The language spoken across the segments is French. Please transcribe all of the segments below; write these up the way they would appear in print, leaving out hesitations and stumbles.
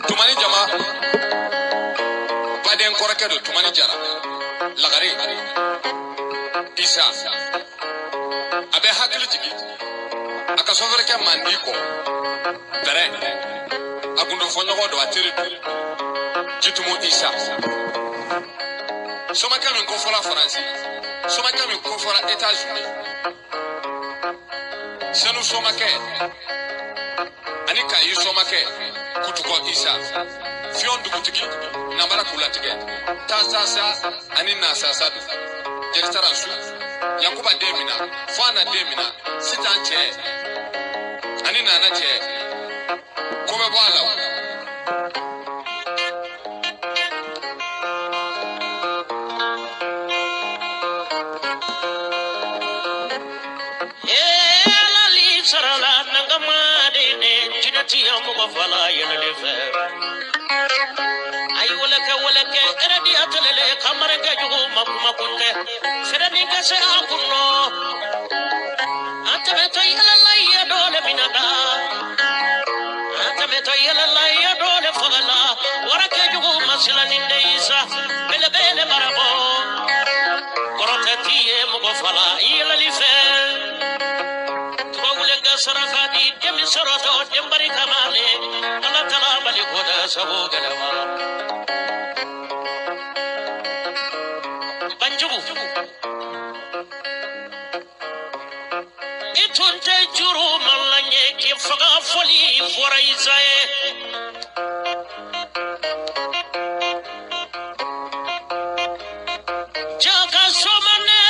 tumani jama baden korake do tumani jara lagare isa abe hakili tigi aka sofere ke mandiko bere agundo fonyo do atiri jitumo isa soma kami ko fola France soma kami ko fola États-Unis sanu soma ke ani kayi soma ke kutuko isa fion dugutigi nambara kulatige tasasa ani nasasa jeritaransu yakuba demina fana demina sitanche ani nana che kobe bwala فلا ينلف أي ولك أردي أتلل كمرك جو ما كنت سرني كسأكونو أتبتي الله يدول من دا أتبتي الله يدول فغلا ورك جو مسلا نديسا بل بربو كرتتي مغفلا يللف سرفادي دم سرطو دم بري كمالي الله تعالى بلي خدا سبو غلوا بنجبو اتون تجرو ملانيه كي فغا فولي فوريزاي جاكا سومنه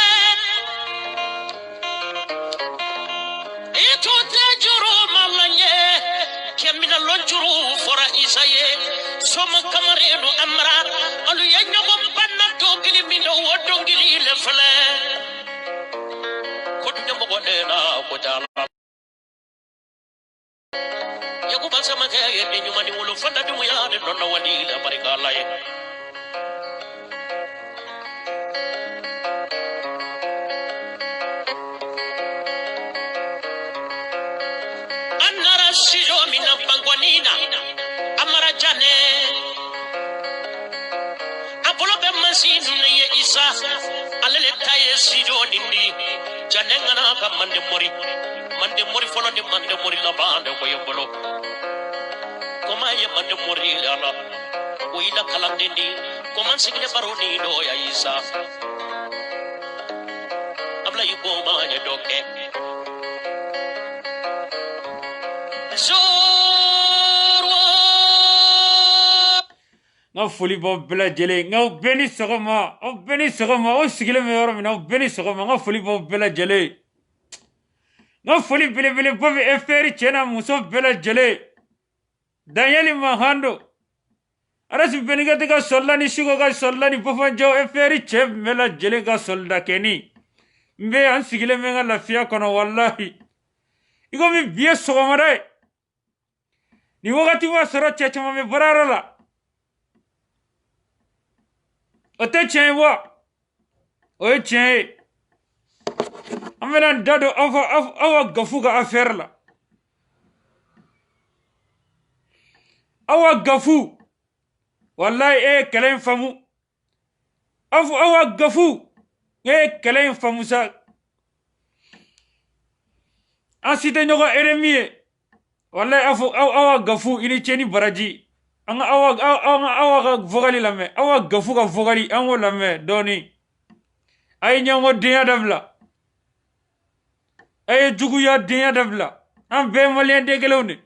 lonjuru fora isaye soma kamarelu amra alu yanyogo banna dogili mindo wodongili le fele kodnya mo godena ko tala yaku basa makaye de nyumani wolo fanda dum ya de donna wani la barika laye amara jane apolo be masinu ne isa alele taye sijo nindi jane ngana ka mande mori folo ni mande mori la bande ko yobolo koma ye mande mori ala o ila kalam dindi koma sigile baroni do ya isa abla yuko ma ne doke so nga foli bo bela jele nga beni sogoma o sigile me yoro mina beni sogoma nga foli bo bela jele nga foli bele bo eferi chena muso bela jele daniel mahando arasu beni ga tiga sollani shigo ga sollani bofanjo eferi che mela jele ga solda keni mbe an sigile me nga lafiya kono wallahi igo mi biye sogoma dai ni wakati wa soro chechama me bararala ote chen wa oye chen amena dado awa gafuga affaire la awa gafu wallahi kelen famu awa gafu kelen famu sa asite nyogo eremie wallahi awa gafu ini cheni baraji anga awa vogali lame awa gafu ga vogali ango lame doni ay nyango dinya dabla ay jugu ya dinya dabla am be malien de gelewne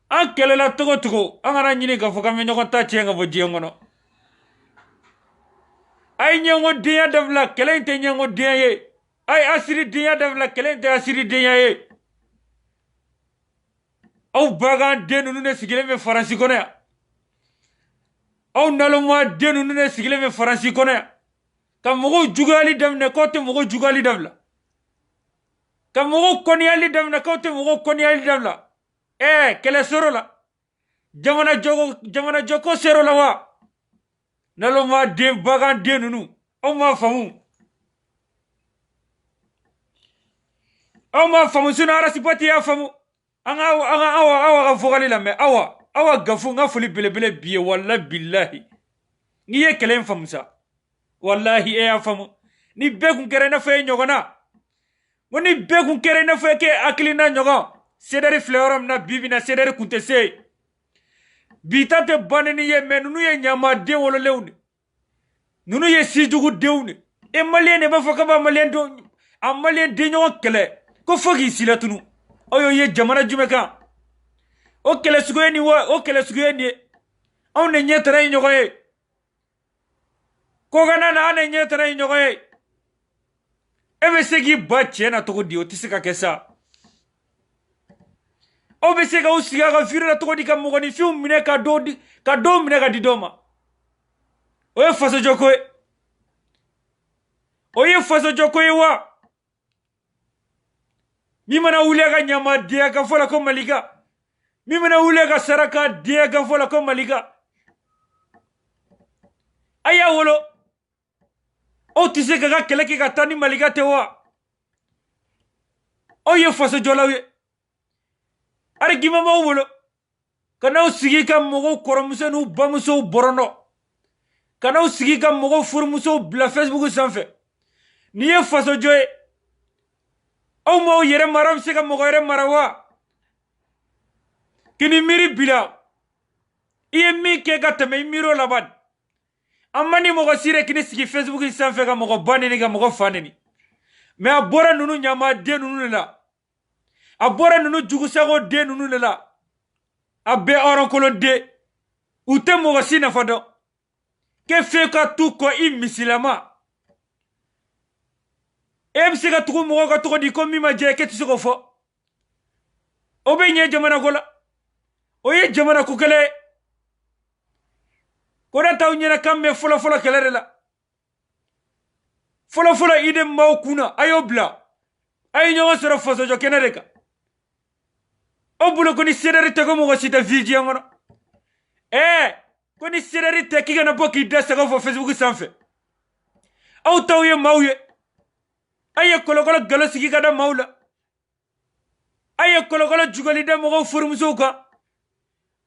an kelela togo angara nyini gafu ga me nyoko ta chenga bo jengono ay nyango dinya dabla kelente nyango dinya ye ay asiri dinya dabla kelente asiri dinya ye au bagan denu ne sigile me faransi kono aw naloma denu ne sigile me faransi kono ka mugo jugali damne kote mugo jugali dabla ka mugo koniali damne kote mugo koniali dabla kele soro la jamana joko sero la wa naloma de bagan denu nu aw ma famu suna arasipati ya famu awa ka fogali la mais awa gafu nga foli belebele biye wallahi billahi ni ye kelen famu sa wallahi e ya famu ni be kun kere na fe nyogona mo ni be kun kere na fe ke akilina nyogo sedari fleoram na bibi na sedari kuntese bita te baneni ye men nunu ye nyama de wolo lewne nunu ye sijugu dewne e malien ne ba foka ba malien do a malien de nyogo kele ko fogi silatunu oyo ye jamana jumeka o kele sugoye ni wa o kele sugoye ni on ne nyetara nyogo ye ko gana na ne nyetara nyogo ye ebe segi ba chena to di o tisika kesa o be sega o siga ga fira to di kam mo ni fium mine ka do mine ka di doma o ye faso joko o ye faso joko ye wa mi mana ulega nyama dia ka fola ko malika mi mana ulega saraka dia ka fola ko malika aya wolo o tisika ga keleki ka tani malika te wa o ye faso jolawe ari gima ma wolo kana usigi ka mogo koromuso nu bamuso borono kana usigi ka mogo furmuso bla Facebook sanfe ni ye faso joye o mo yere maram se ka mogo yere marawa kini miri bila iye mi ke ka teme miro laban amani mogo sire kini sigi Facebook sanfe ka mogo banini ka mogo fanini me abora nunu nyama de nunu la abora nunu jugusago de nunu la abe oronkolo de ute mogo sina fado ke fe ka tu ko imisilama ebse ka tugu mogo ka tugo di ko mima je ke tisigo fo obe nye jamana gola oye jamana kukele kona taw nyena kamme fola kelere la fola ide maw kuna ayobla ay nyogo soro foso jo kenareka obulo koni sedari tego mogo sita viji ngono koni sedari teki gana boki dasa go Facebook sanfe aw tawye mawye aye kolokolo galo sigi kada mawla aye kolokolo jugali de mogo furmuso ka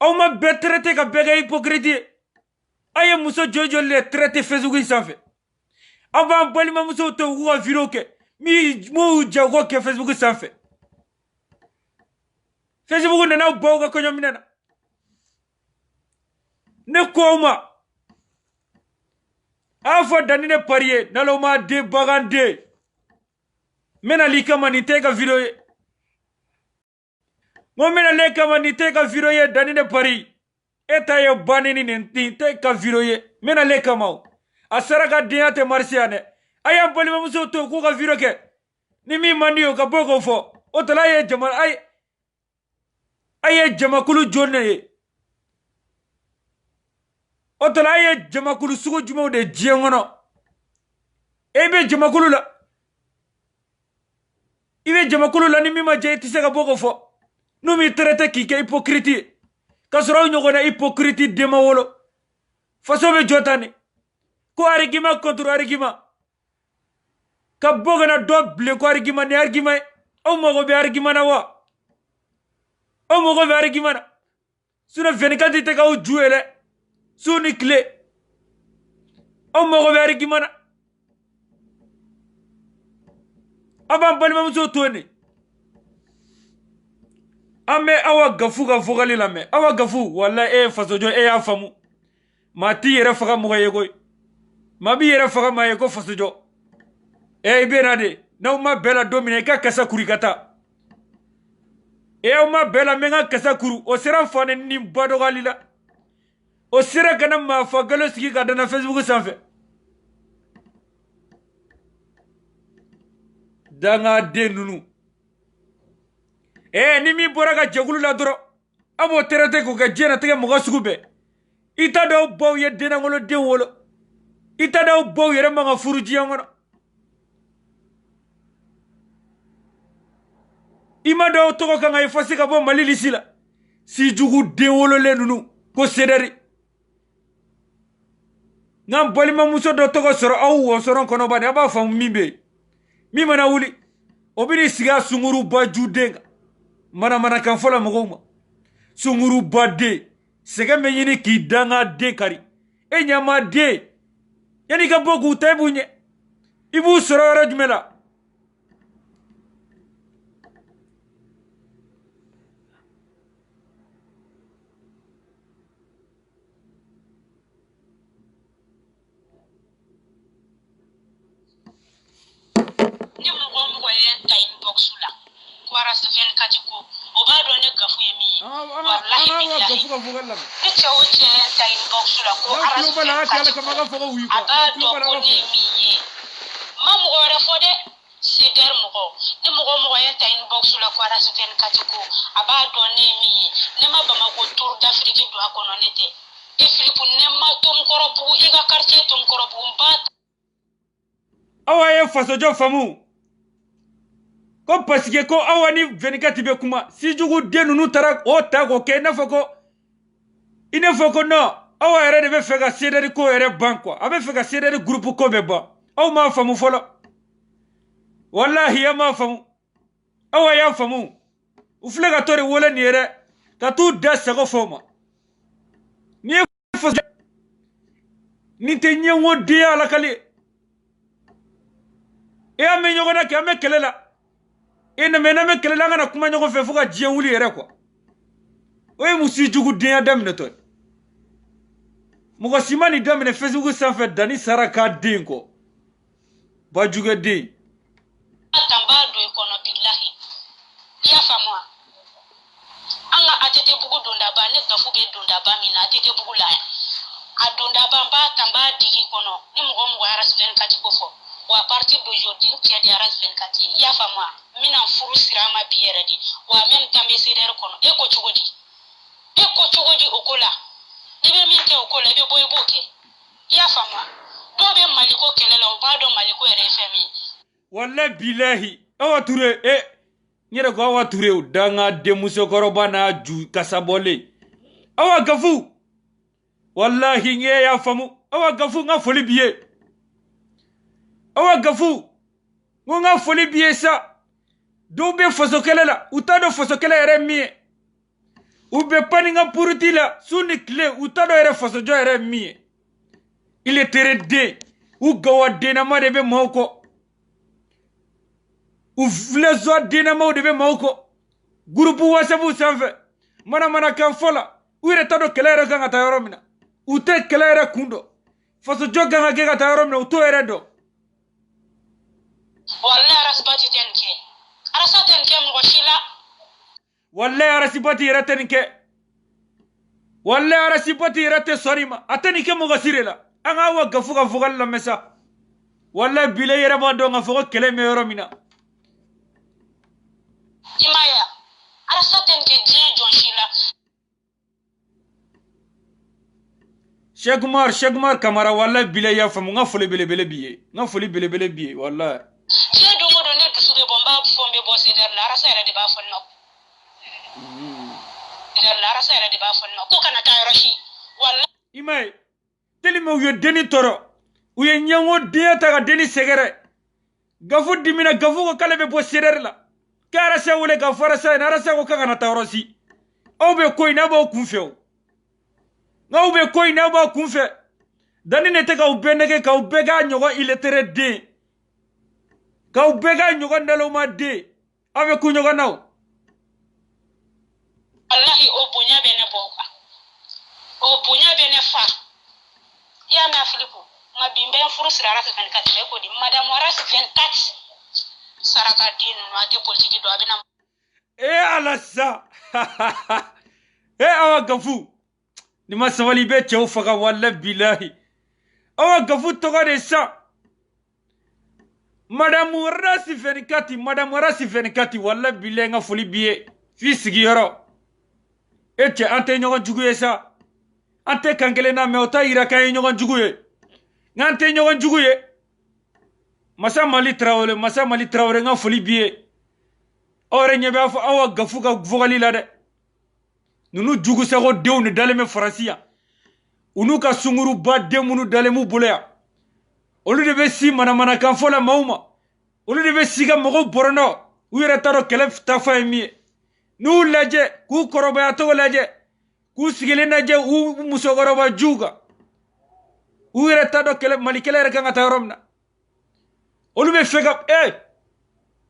aw ma be traité ka bega hypocrite aye muso jojo le traité Facebook sanfe ava balima muso to wa viro ke mi mo jago ke Facebook sanfe Facebook nana boga ko nyomina ne koma afo danine parier naloma de bagande mena likama ni tega video ye mo mena lekama ni tega video ye danine pari eta yo banini ni tega video ye mena lekama asaraka diate marsiane ayam balima muso to ko ka video ke ni mi mandio ka bogo fo o tala ye jamal aye jamakulu jonne o tala aye jamakulu sugo jumo de jiengono ebe jamakulu la ibe jamakulu la ni mima je tisega bogo fo no mi traité ki ke hypocrite kasoro nyogona hypocrite de mawolo faso be jotani ko arigima contre arigima ka bogo na doble ko arigima ne arigima o mogo be arigima na wa o mogo be arigima na suna 24 te ka o juele suni clé o mogo be arigima na aban balima muso toni ame awa gafu ga fogali la me awa gafu wala faso jo ya famu mati yere faga mogo yego mabi yere faga ma yego faso jo ibenade na uma bela domine ka kasa kurikata uma bela menga kasa kuru o sera fane ni bado galila o sera kana ma fagalo sigi ka dana Facebook sanfe danga de nunu ni mi bora ka jagulu la doro abo terate ko ka jena tege mogo sugube ita do baw ye dena ngolo de wolo ita do baw yere manga furuji ngono ima do to ko nga ifasi ka bo malili sila si jugu de wolo le nunu ko sedari ngam bolima muso do to ko soro awu wo soron kono bani aba fam mimbe mi mana wuli obini siga sunguru ba judenga Mana kan fola mogoma. Sunguru bade. Sega menyini ki danga de kari. E nyama de. Yani ka boku tebunye. Ibu sorora jumela. Ni mɔgɔ ye ta inbox la kwara 24 ko o b'a dɔn ne gafu ye min ye wallahi billahi ni cɛ o cɛ ta inbox la ko aras 24 a b'a dɔn ko ne ye min ye ma mɔgɔ wɛrɛ fɔ dɛ CDR mɔgɔ ni mɔgɔ ye ta inbox la kwara 24 ko a b'a dɔn ne ye min ye ne ma Bamako tour d'Afrique don a kɔnɔ ne tɛ e Philippe ne ma Tomkɔrɔbugu i ka quartier Tomkɔrɔbugu n b'a awa ye fasojo famu ko parce que ko awa ni 24 be kuma si jugu den nunu tara o ta ko ke na foko ina foko no awa yɛrɛ de be fɛ ka CDR ko yɛrɛ ban quoi a be fɛ ka CDR groupe ko be ban aw ma famu fɔlɔ wallahi ya ma famu awa ya famu u filɛ ka to de wele ni yɛrɛ ka t'u da sago fɔ ma ni ye faso ni tɛ ɲɛngo den ala kali e a mɛ ɲɔgɔn na kɛ an bɛ kɛlɛ la e na mɛ n'an bɛ kɛlɛ la an kana kuma ɲɔgɔn fɛ fo ka diɲɛ wuli yɛrɛ quoi o ye muso jugu denya daminɛ tɔ ye mɔgɔ si ma nin daminɛ Facebook sanfɛ Dani Sara k'a den kɔ Bajugu den tamba do ikono billahi ya famwa anga atete bugu donda ba ne gafu be donda ba mina atete bugu la a donda ba ba tamba digi kono ni mɔgɔ aras 24 ko fo wa partir d'aujourd'hui qui est aras 24 ya famwa mina furu sirama biyere di wa même tambe CDR kono e ko chugodi okola ibe min ke okola ibe boy boke ya famwa do be maliko kelela o ba do maliko RFM walla bilahi awa ture nyere ko awa ture o danga demuso koroba na ju kasabole awa gafu wallahi nge ya famu awa gafu nga foli biye awa gafu nga foli biye sa do be foso kelela utado foso kele yere miye ube pani nga puruti la suni kle utado yere foso jo yere miye ile tere de u gawa dena ma de be moko u vlezo dena ma de be moko grupu wasabu sanfe mana kan fola u yere tado kele yere kan ta yoro mina ute kele yere kundo foso jo kan ga ta yoro mina uto yere do wallahi arasbati tenke arasa tenke mo shila wallahi arasibati yere tenke wallahi arasibati yere te sorima atani ke mo gasirela anga wa gafuga fugal la mesa wallahi bile yere ma do nga fugo kele me yoro mina imaya arasa tenke je jonshila Sheikh Umar Kamara wallahi bile ya famu nga foli bele biye wallahi je do ngodo ne dusu be bomba fombe bo CDR la arasa yere de ba fonno la arasa yere de ba fonno ko kana ta yoroshi wallahi imay telime uye deni toro uye nyango dia taga deni segere gafu dimina gafu ko kala be bo CDR la kara se wule ga farasa na rasa ko kana ta yoroshi o be ko ina ba kunfew ngaw be ko ina ba kunfe dani ne te ka ubenege ka ubega nyogo ile tere de ka ubega nyogo ndalo ma de ave ku nyogo naw wallahi o bunya bene boka o bunya bene fa ya na Philippe ma bimbe furu sirara 24 me ko di madame waras 24 saraka din no ate politique do abina alassa awa gafu ni masawali be chew faga walla billahi awa gafu toga de sa madame warasi 24 walla billahi nga foli biye fi sigi yoro ete ante nyogon juguye sa ante kankele na me ota ira kay nyogon juguye ngante nyogon juguye masa mali traore nga foli biye ore nyebe afa awa gafu ga vogali la de nunu jugu sago dew ni daleme farasiya unu ka sunguru ba demunu dalemu buleya olu de be si mana kan fola mauma olu de be siga mogo borono u yere taro kele tafa emi n'u lajɛ k'u kɔrɔbaya togo lajɛ k'u sigilen lajɛ u musokɔrɔba juga u yɛrɛ t'a dɔn Mali kɛlɛ yɛrɛ kan ka taa yɔrɔ min na olu bɛ fɛ ka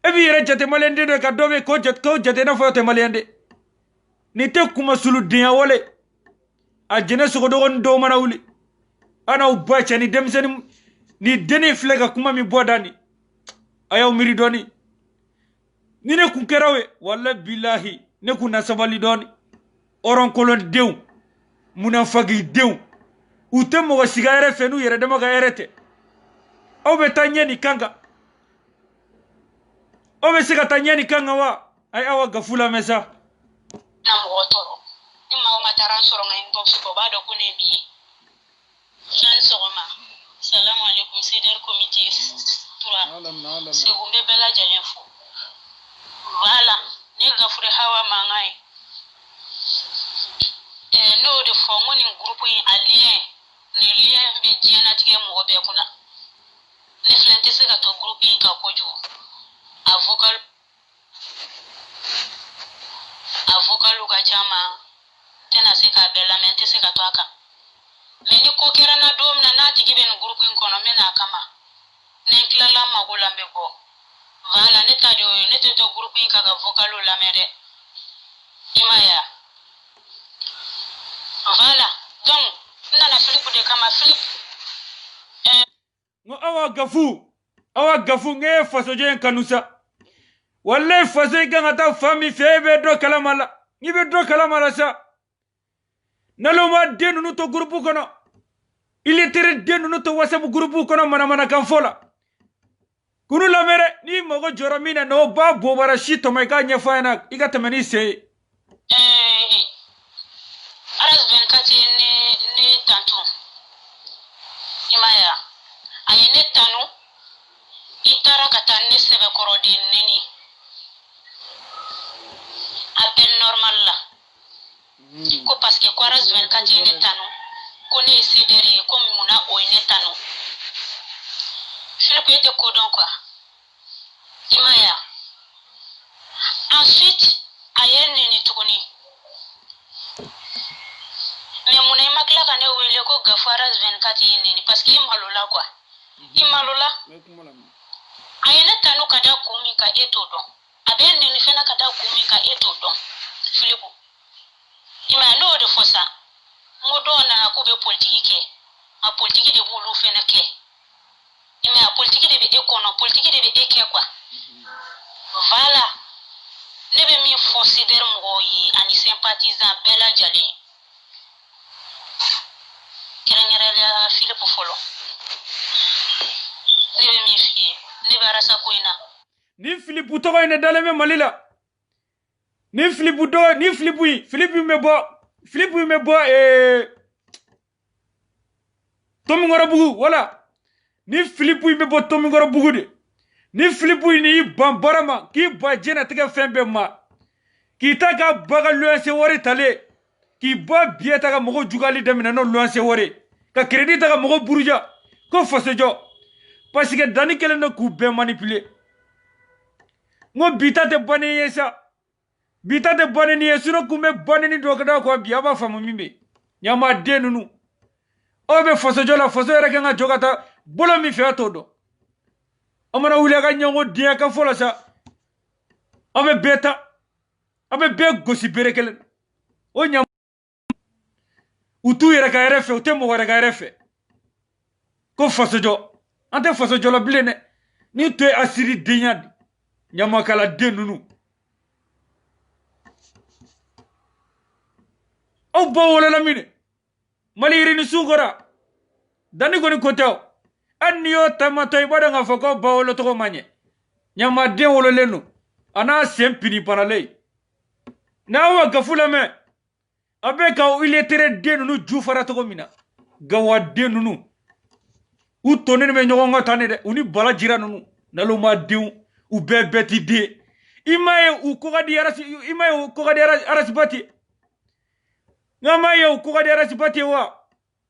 e b'i yɛrɛ jate maliyɛn den dɔ ka dɔ bɛ k'o jate i n'a fɔ o tɛ maliyɛn den nin tɛ kumasulu denya wale a jɛnɛ sogodɔgɔnin dɔw mana wuli an'aw ba cɛ ni denmisɛnnin ni dennin filɛ ka kuma min bɔ da nin a y'aw miiri dɔɔni ni ne kun kɛra ye wala bilahi ne kun na sabali dɔɔni ɔrɔnkolon denw munafagi denw u tɛ mɔgɔ siga yɛrɛ fɛ n'u yɛrɛ dama ka yɛrɛ tɛ aw bɛ taa ɲɛ nin kan kan aw bɛ se ka taa ɲɛ nin kan kan wa ayi awa gafu lamɛn sa na mɔgɔ tɔɔrɔ ni maa o maa taara n sɔrɔ nka n tɔgɔ fɔ o b'a dɔn ko ne bi ye san sɔgɔma salamu alaikum CDR comité 3 Segu n bɛ bɛɛ lajɛlen fo voilà ne Gafure Hawa mankan ye n'o de fɔ n ko nin groupe in a lien nin lien bɛ diɲɛlatigɛ mɔgɔ bɛɛ kunna ne filɛ n tɛ se ka to groupe in kan kojugu a vocalu ka ca ma tɛna se k'a bɛɛ lamɛn n tɛ se ka to a kan mais ni ko kɛra n na don min na n'a tigi bɛ nin groupe in kɔnɔ n bɛ n'a kama ni n tilala n mago la n bɛ bɔ voilà ne ta de o ye ne tɛ to groupe in kan ka vocalu lamɛn dɛ i m'a ye voilà donc n nana Philippe de kama Philippe ngo awa gafu nge fasoje en kanusa wallahi fasoje kan ata fami febe do kalamala ni be do kalamala sa naloma denu no to groupe kono il était denu no to WhatsApp groupe kono mana kan fola kunu lamere ni mogo joramina no ba bobara shito mai ka nya fana iga tamani se aras 24 ne tantu imaya aye ne tanu itara kata ne sebe korodi neni appel normal la ko parce que ko aras 24 ne tanu ko ne CDR ko muna o ne tanu Philippe était codon quoi imaya ensuite aye neni tukuni mais muna imakla kane wele ko gafaras 24 neni parce que imalola quoi imalola ayene tanu kada kumi ka eto don abe neni fena kada kumi ka eto don Philippe ima no de fosa ngodo na ko be politique ke a politique de bulu fena ke ima a politique de be ekono politique de be eke quoi voilà ne be mi considère mo yi ani sympathisant bela jali kerengere Philippe folo ne be mi fi ne be rasa koina ni Philippe to ina daleme malila ni Philippe me bo Tomi ngora bugu wala ni Philippe me bo Tomi ngora bugu de ni Philippe ni bambarama ki ba jena tege fembe ma ki ta ka baga luanse wori tale ki ba bieta ka mogo jugali demina no luanse wori ka credit ta ka mogo buruja ko fasejo parce que dani kele no ku be manipuler ngo bita te bone yesa bita te bone ni yesuno kume bone ni dokada ko biaba famu mimbe nyama denunu obe fasejo la faso yere nga jogata bolo mi fe todo amana wule ga nyango dia ka fola sa abe be gosi berekele o nyam utu yere ka yere fe uté mo wara ga yere fe ko fasejo ante fasejo la blene ni te asiri dinyadi nyama kala denunu o bo wala la mine maliri ni sungora dani goni kotaw anniyo tamatay badanga fako bawolo to manye nyama den wolo lenu ana sempini paralay na wa gafula me abe ka il était denunu jufara to mina gawa denunu u tonene me nyogonga tane de uni bala jira nunu naluma diu u bebeti de imaye u kogadi arasibati ngamaye u kogadi arasibati wa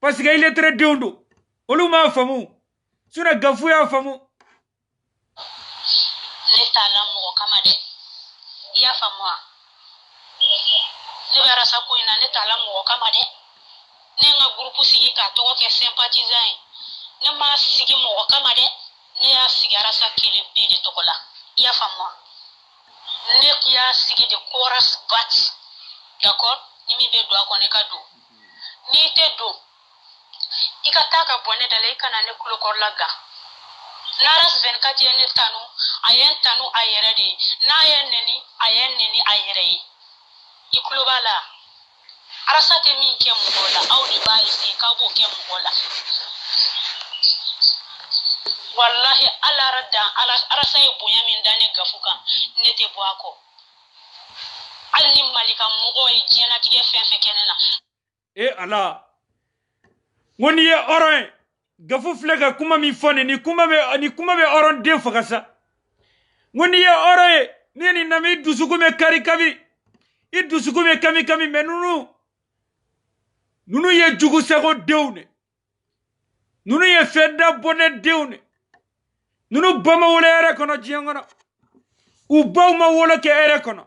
parce que il est très diondo oluma famu suna gafu ya famu ne tala mo kama de ya famu ne bɛ rasa ko in na ne t'a la mɔgɔ kama dɛ ne n ka groupe sigi k'a tɔgɔ kɛ sympathisant ye ne m'a sigi mɔgɔ kama dɛ ne y'a sigi rasa kelen pe de tɔgɔ la i y'a faamu wa ne y'a sigi de chorus bat d'accord ni min bɛ don a kɔnɔ i ka don n'i tɛ don i ka taa ka bɔ ne da la i kana ne kulokɔrɔla gan n'aras 24 ye ne tanu a ye n tanu a yɛrɛ de ye n'a ye neni a ye neni a yɛrɛ ye i kulo b'a la arasa tɛ min kɛ mɔgɔ la aw de b'a essayer k'aw b'o kɛ mɔgɔ la wallahi ala dan arasa ye bonya min da ne gafu kan ne tɛ bɔ a kɔ hali ni malika mɔgɔw ye diɲɛnatigɛ fɛn fɛn kɛ ne na ala woni ye oron gafu filɛ ka kuma min fɔ ni kuma bɛ oron den faga sa woni ye oron ye ni ni nami dusuku bɛ kari kabi i dusuku bɛ kami kami mais nunu ye jugu sego denw ne nunu ye fɛn da bɔnɛ denw ne nunu ba ma wolo yɛrɛ kɔnɔ diɲɛ kɔnɔ u baw ma wolo kɛ yɛrɛ kɔnɔ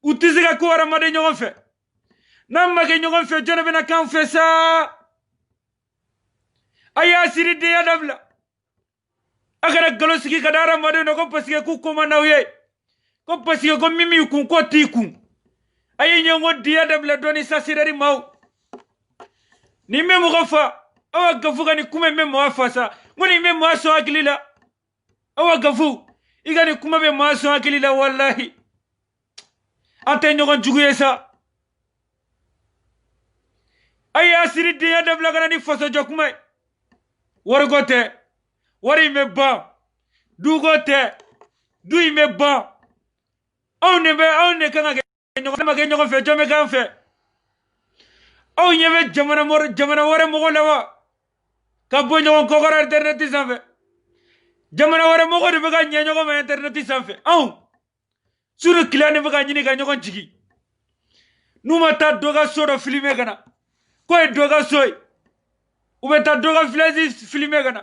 u tɛ se ka ko hadamaden ɲɔgɔn fɛ n'an ma kɛ ɲɔgɔn fɛ jɔn bɛna k'an fɛ sa a y'a siri denya dabila a kana nkalon sigi ka da hadamaden na ko parce que k'u ko man d'aw ye ko parce que ko min b'i kun ko t'i kun a ye ɲɔgɔn denya dabila dɔɔni sa sirɛri maaw ni bɛ mɔgɔ fa aw ka gafu ka ni kuma bɛ mɔgɔ fa sa ko nin bɛ mɔgɔ sɔn hakili la aw ka gafu i ka ni kuma bɛ mɔgɔ sɔn hakili la walahi an tɛ ɲɔgɔn jugu ye sa a y'a siri denya dabila ka na ni fasojɔ kuma ye wariko tɛ wari in bɛ ban duko tɛ du in bɛ ban anw de kan ka kɛ ɲɔgɔn fɛ jɔn bɛ k'an fɛ aw ɲɛ bɛ jamana wɛrɛ mɔgɔw la wa ka bɔ ɲɔgɔn kɔkɔrɔ internet sanfɛ jamana wɛrɛ mɔgɔw de bɛ ka ɲɛ ɲɔgɔn ma internet sanfɛ anw sunu kiliyan de bɛ ka ɲini ka ɲɔgɔn jigi n'u ma taa dɔ ka so dɔ filmer ka na k'o ye dɔ ka so ye u bɛ taa dɔ ka village filmer ka na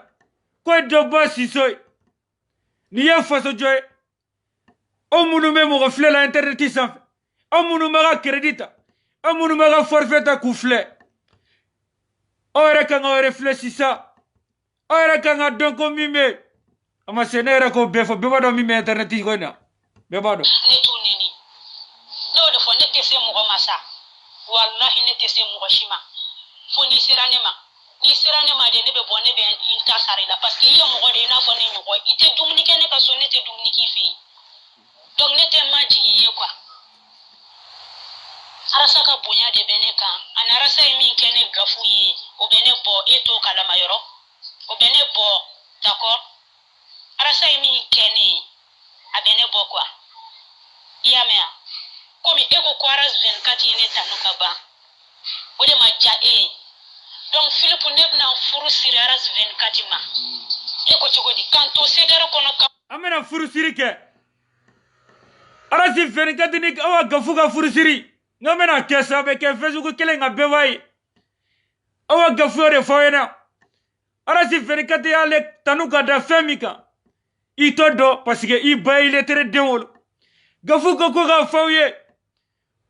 k'o ye dɔ ba siso ye nin ye fasojɔ ye aw minnu bɛ mɔgɔ filɛ la internet sanfɛ aw minnu bɛ ka crédit ta aw minnu bɛ ka forfait ta k'u filɛ aw yɛrɛ kan ka aw yɛrɛ filɛ sisan aw yɛrɛ kan ka dɔn ko min bɛ a ma se ne yɛrɛ k'o bɛɛ fɔ bɛɛ b'a dɔn min bɛ internet ko in na bɛɛ b'a dɔn. ne t'u neni ne y'o de fɔ ne tɛ se mɔgɔ ma sa wallahi ne tɛ se mɔgɔ si ma fo n'i sera ne ma n'i sera ne ma de ne bɛ bɔ ne bɛ n ta sara i la parce que i ye mɔgɔ de i n'a fɔ ne ɲɔgɔn i tɛ dumuni kɛ ne ka so ne tɛ dumuni k'i fɛ yen donc ne tɛ ma jigin i ye quoi arasa ka bonya de bɛ ne kan ani arasa ye min kɛ ne gafu ye o bɛ ne bɔ e t'o kalama yɔrɔ o bɛ ne bɔ d'accord arasa ye min kɛ ne ye a bɛ ne bɔ quoi i y'a mɛn wa komi e ko ko aras 24 ye ne tanu ka ban o de ma diya e ye donc Philippe ne bɛna furu siri aras 24 ma e ko cogo di k'an to CDR kɔnɔ ka an bɛna furu siri kɛ arasi 24 ni aw ka gafu ka furu siri n ka bɛna kɛ sa a bɛ kɛ Facebook kelen ka bɛɛ b'a ye aw ka gafu de fɔ aw ɲɛna arasi 24 y'ale tanu ka da fɛn min kan i t'o dɔn parce que i ba ye lettre den wolo gafu ko k'a fɔ aw ye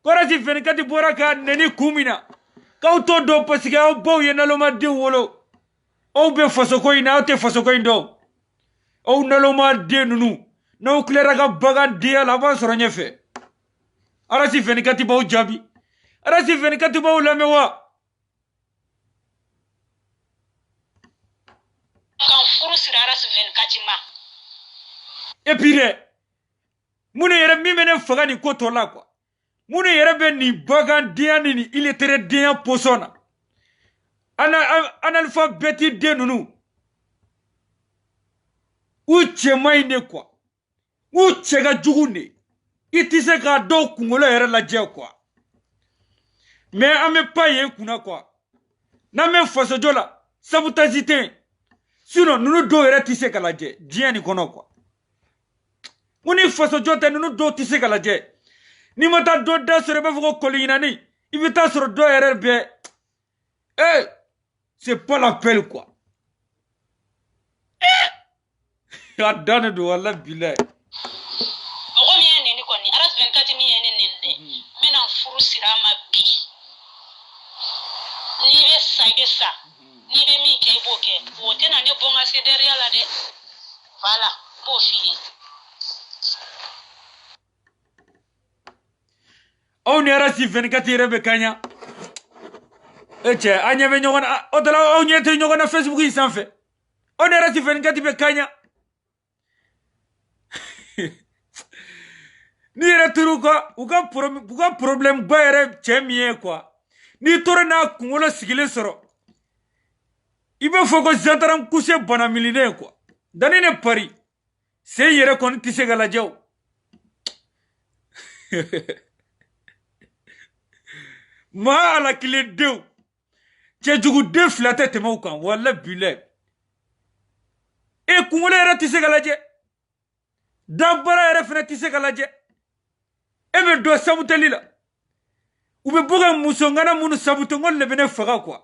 ko arasi 24 bɔra ka neni kun min na k'aw t'o dɔn parce que aw baw ye nalomaden wolo aw bɛ fasoko in na aw tɛ fasoko in dɔn aw nalomaden ninnu n'aw tilara ka bagan denya la a b'a sɔrɔ ɲɛfɛ arasi 24 b'aw jaabi arasi 24 b'aw lamɛn wa kan furu siri aras 24 ma et puis dɛ minnu yɛrɛ min bɛ ne faga nin ko tɔ la quoi minnu yɛrɛ bɛ nin bagan denya ni nin illettré denya posɔn na analphabète den ninnu u cɛman in de quoi u cɛ ka jugu de i tɛ se k'a dɔw kunkolo yɛrɛ lajɛ quoi mais an bɛ pas yen kunna quoi n'an bɛ fasojɔ la sabotage tɛ yen sinon ninnu dɔw yɛrɛ tɛ se ka lajɛ diɲɛ nin kɔnɔ quoi ko ni fasojɔ tɛ ninnu dɔw tɛ se ka lajɛ n'i ma taa dɔ da sɔrɔ i b'a fɔ ko kɔli ɲinani i bɛ taa sɔrɔ dɔw yɛrɛ bɛ c'est pas la peine quoi a dannen don wala bilaye mɔgɔ min ye neni kɔni aras 24 min ye ne neni dɛ n bɛna furu siri a ma i bɛ sa n'i bɛ min kɛ i b'o kɛ o tɛna ne bɔ n ka sedɛriya la dɛ voilà n b'o f'i ye. aw ni RSI 24 yɛrɛ bɛ kaɲa cɛ a ɲɛ bɛ ɲɔgɔn na o tala aw ɲɛ tɛ ɲɔgɔn na Facebook in sanfɛ aw ni RSI 24 bɛ kaɲa ni yɛrɛ turu u ka problème ba yɛrɛ cɛ min ye quoi ni tora n'a kunkolo sigilen sɔrɔ i bɛ fɔ ko gendarme couché bana milinen quoi dani ne pari sen yɛrɛ kɔni tɛ se ka lajɛ o maa ala kelen denw cɛjuguden fila tɛ tɛmɛ u kan wala bilahi kunkolo yɛrɛ tɛ se ka lajɛ dabara yɛrɛ fana tɛ se ka lajɛ e bɛ don sabuteli la u bɛ bɔ ka musongana minnu sabute n ko le bɛ ne faga quoi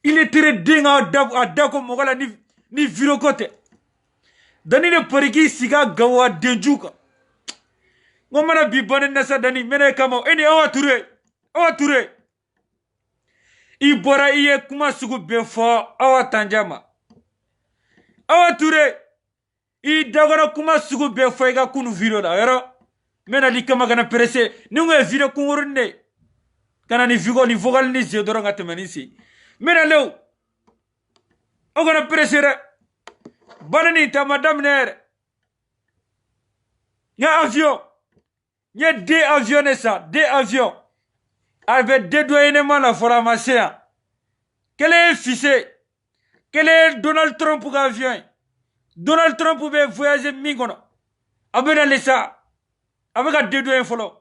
il est tiré den a da ko mɔgɔ la ni viroko tɛ dani ne pari k'i sigi a gawo a denju kan n ko mana bi bani nasa dani n bɛna e kama e ni Awa Ture i bɔra i ye kuma sugu bɛɛ fɔ Awa Tanja ma Awa Ture i dagɔrɔ kuma sugu bɛɛ fɔ i ka kunu video la yɔrɔ n bɛna di kama kana presse ni n ko ye video kunkurunin de kana ni vocal ni se dɔrɔn ka tɛmɛ ni se n bɛna lew aw kana presse dɛ bani nin ta ma daminɛ yɛrɛ n ye avion n ye 2 avions de san 2 avions a bɛ dédouanement la fɔra a ma se yan kelen ye Fise kelen ye Donald Trump ka avion ye Donald Trump bɛ voyager min kɔnɔ a bɛ na le sa a bɛ ka dédouaner fɔlɔ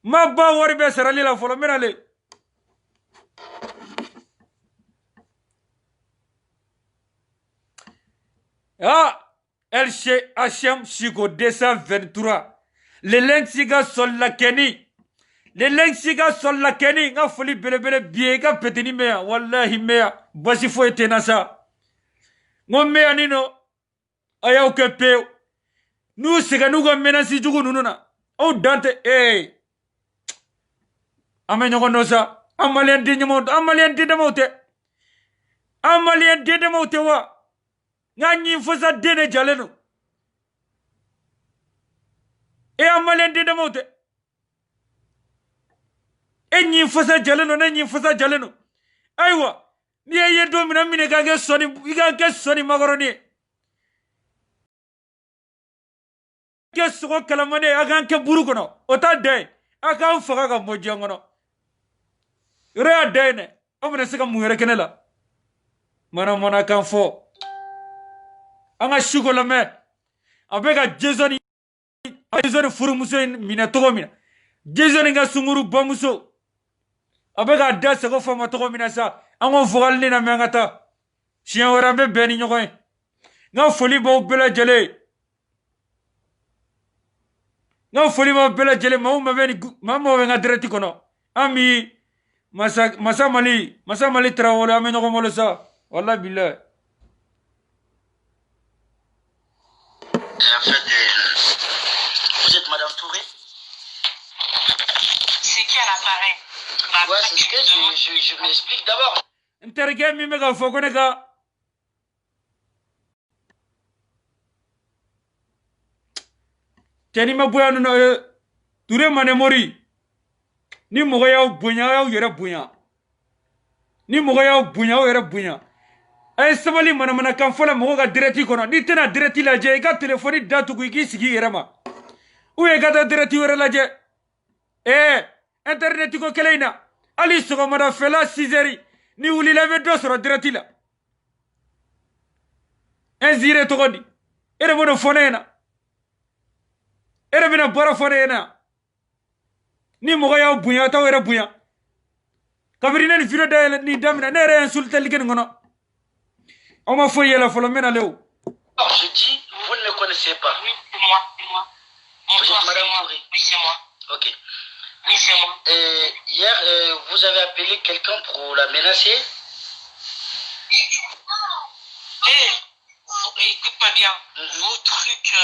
ma ba wari bɛ sarali la fɔlɔ n bɛna le LCHM Chico 223 le Lenxiga sol la Kenny le Lenxiga sol la Kenny nga foli belebele bie ka petini meya wallahi meya basi fo etena sa ngo meya nino ayaw ke peu nu sega nu go menasi jugu nununa o dante ame nyogo no sa amalien de mote wa nga nyi fosa dene jaleno amalien de mote nyi fosa jaleno na nyi fosa jaleno aywa ni ye domina mine ka ke soni magoroni ke sogo kalamane agan ke buru kono ota de aka faga ka mojangono re de ne amene sika muhere kenela mana kan fo anga shugola me abega jezoni furu muso mina togo mina jezoni nga sunguru bamuso abega da sego fama togo mina sa ango vogal ni na mengata chien wara be beni nyokoy nga foli bo bela jele mauma beni mama we nga direct kono ami masa mali trawole ame nyoko molo sa wallahi billahi En fait, vous êtes Madame Touré? C'est qui à l'appareil? Ouais, c'est ce que je m'explique d'abord. Interrogé mi mega fokoneka Teni ma boyanu na Touré mane mori ni mogo yaw bonya yaw yere bonya ni mogo yaw bonya yaw yere bonya ay sabali mana kan fola mogo ga direct kono ni tena direct la je ga téléphone datu ku gi sigi yere ma ou e ga da direct yere la je internet ko keleina ali sogo mada fela 6h ni wuli la be do soro direct la en zire to godi ere bono fonena ere bina bora fonena ni mogo yaw bunya taw yere bunya kabirina ni video da ni damina ne re insulte ligen ngono on m'a fouillé la folle mena léo. Alors, je dis, vous ne me connaissez pas. Oui, c'est moi. Vous êtes Madame Touré? Oui, c'est moi. Ok. Oui, c'est moi. Hier, vous avez appelé quelqu'un pour la menacer? Écoute-moi bien. Vos trucs,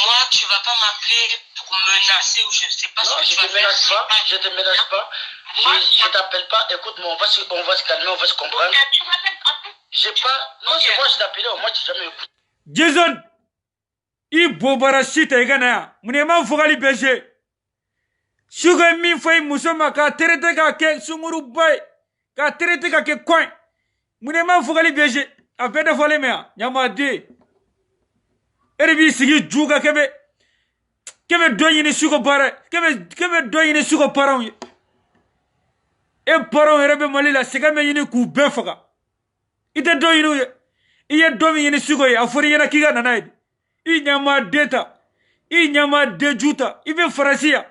moi, tu vas pas m'appeler pour menacer ou je sais pas Non, ce que je tu vas te menace faire. pas. Je te menace pas. Je t'appelle pas, écoute-moi, on va se calmer, on va se comprendre. Tu m'appelles après. J'ai pas. Non, c'est moi, je t'appelais, au moins tu n'as jamais écouté. Jason, i bobara sita igana mune ma fogali bese suga min fay musoma ka terete ka ke sunguru bay ka terete ka ke coin mune ma fogali bese a bede fole mea nyama de erbi sigi juga kebe doyini sugo bara kebe doyini sugo paron e paron rebe malila siga me yini ku befaga ite doyinu ye iye domi yini sugo ye afori yana kiga nanaidi i nyama deta i nyama dejuta i be Francia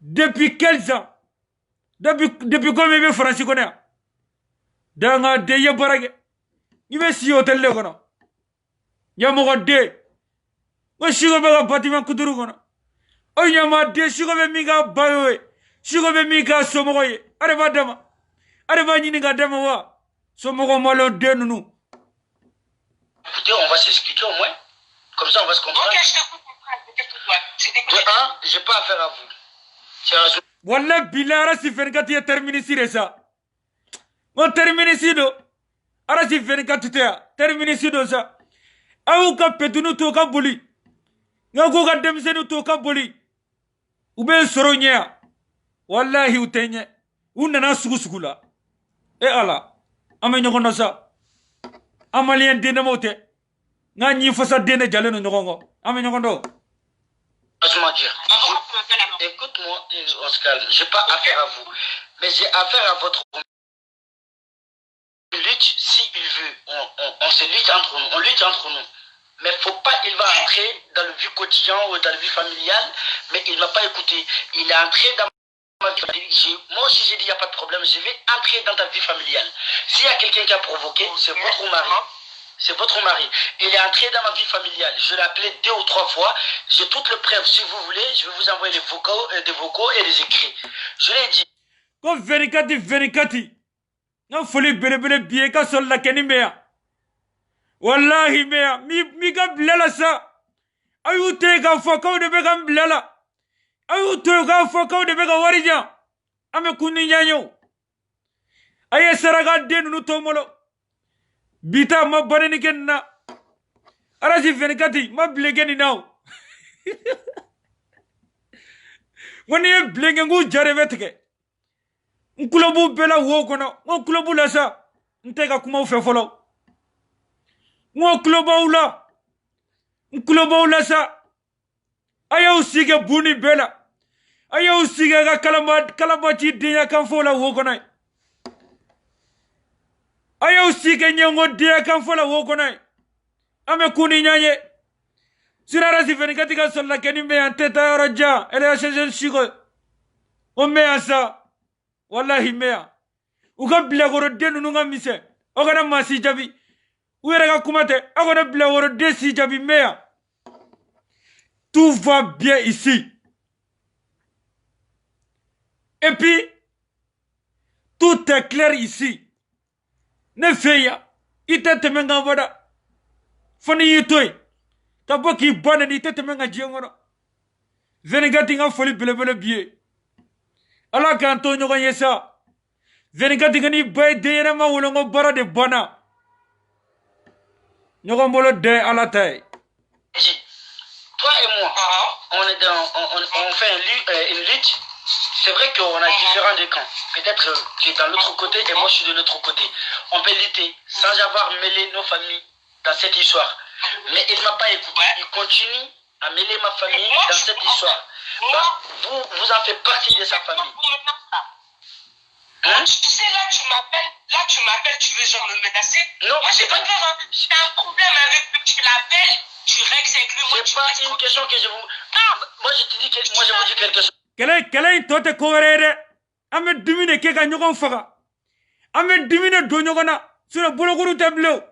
depuis quels ans depuis combien i be France kono danga de ye barage i be si hotel le kono nyamo de o sigo be ga bâtiment kuduru kono o nyama de sigo be mi ga bayo ye sigo be mi ga somogo ye are ba nyini ga dama wa somogo malo de nunu. Écoutez, on va s'expliquer au moins. Comme ça, on va se comprendre. Ok, je t'écoute. De un, j'ai pas affaire à vous. C'est raison. Wallah billah arasi fengati ya termini sire sa. Mo termini sido. Arasi fengati te ya. Termini sido sa. Awu ka petunu to ka boli. Nga ko ka demsenu to ka boli. Ube soro nya. Wallahi utenye. Unana sugusugula. E ala. Ame nyokondo sa. Amalien dene mote. Nga nyi fasa dene jaleno nyokongo. Ame nyokondo. Laisse-moi dire. Écoute-moi, on se calme. J'ai pas affaire à vous. Mais j'ai affaire à votre lutte. Si il veut, on se lutte entre nous. On lutte entre nous. Mais faut pas, il va entrer dans le vie quotidien ou dans le vie familiale. Mais il m'a pas écouté. Il est entré dans ma vie. Moi aussi, j'ai dit, il n'y a pas de problème. Je vais entrer dans ta vie familiale. S'il y a quelqu'un qui a provoqué, c'est votre mari. C'est votre mari. Il est entré dans ma vie familiale. Je l'ai appelé 2 ou 3 fois. J'ai toutes les preuves. Si vous voulez, je vais vous envoyer des vocaux et des écrits. Je l'ai dit. Ko verikati. Nga foli bele biye ka sol la keni meya. Wallahi meya. Mi ka blala sa. Ayu te ka fo kaw de be ka blala. Ayu te ka fo kaw de be ka warija. Ame kuni nyanyo. Aye saraga denu nu tomolo. Bita ma baneni kenna. Arasi verikati ma blegeni now. Wani ye blenge ngu jarebe teke. Nkulobu bela wo kono. Nkulobu la sa. Nteka kuma ufe follow. Nkulobu la sa. Aya usige buni bela. Aya usige ga kalamachi dinya kanfola wo kono. Aya usige nyango dinya kanfola wo kono. Ame kuni nyanye. Sirara si verikati ka solla keni me anteta yoroja. Ele ya sheshen shigo. O me asa. Wallahi mea. Uka blagoro denu nunga mise. Ogana masi jabi. Uerega kumate. Ogana blagoro desi jabi mea. Tout va bien ici. Et puis, tout est clair ici. Ne fais ya. Ite temenga vada. Fani yitoi. Taboki bane ni ite temenga jiongoro. Venigati nga foli bele biye. Ala ka Antonio Ganyesa. Venigati gani bay deyena ma wolongo bara de bana. Nyogo mbolo de ala tay. Toi et moi, on est on fait une lutte. C'est vrai qu'on a différents de camps. Peut-être tu es dans l'autre côté et moi je suis de l'autre côté. On peut lutter sans avoir mêlé nos familles dans cette histoire. Mais il ne m'a pas écouté. Il continue à mêler ma famille dans cette histoire. Bah, vous en faites partie de sa famille. Hein? Tu sais, là, tu m'appelles, tu veux genre me menacer? Non, moi, j'ai pas peur, hein. J'ai un problème avec lui, tu l'appelles, tu règles avec lui, moi, c'est pas une question que je vous... Moi, je te dis que... Moi, je vous dis quelque chose. Kele tote kowerere. Ame dumine keka nyogon faga. Ame dumine do nyogona. Sura bologuru tablo.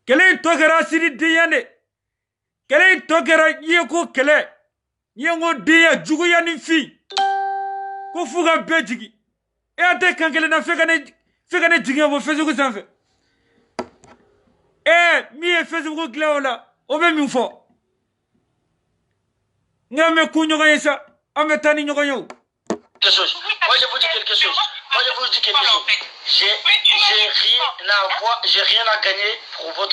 Kele tokera siri diyane. Kele tokera yeko kele. Nyengo diya jugu yani fi. Ko fuga bejigi. E ate kankele na fekane jigya bo Facebook sanfe. Mi e Facebook glaola. Obe mi mfo. Ngame kunyo kanyesa. Ame tani nyogo yo. quelque chose. Moi, je vous dis quelque chose. Moi, je vous dis quelque chose. J'ai rien à gagner pour vous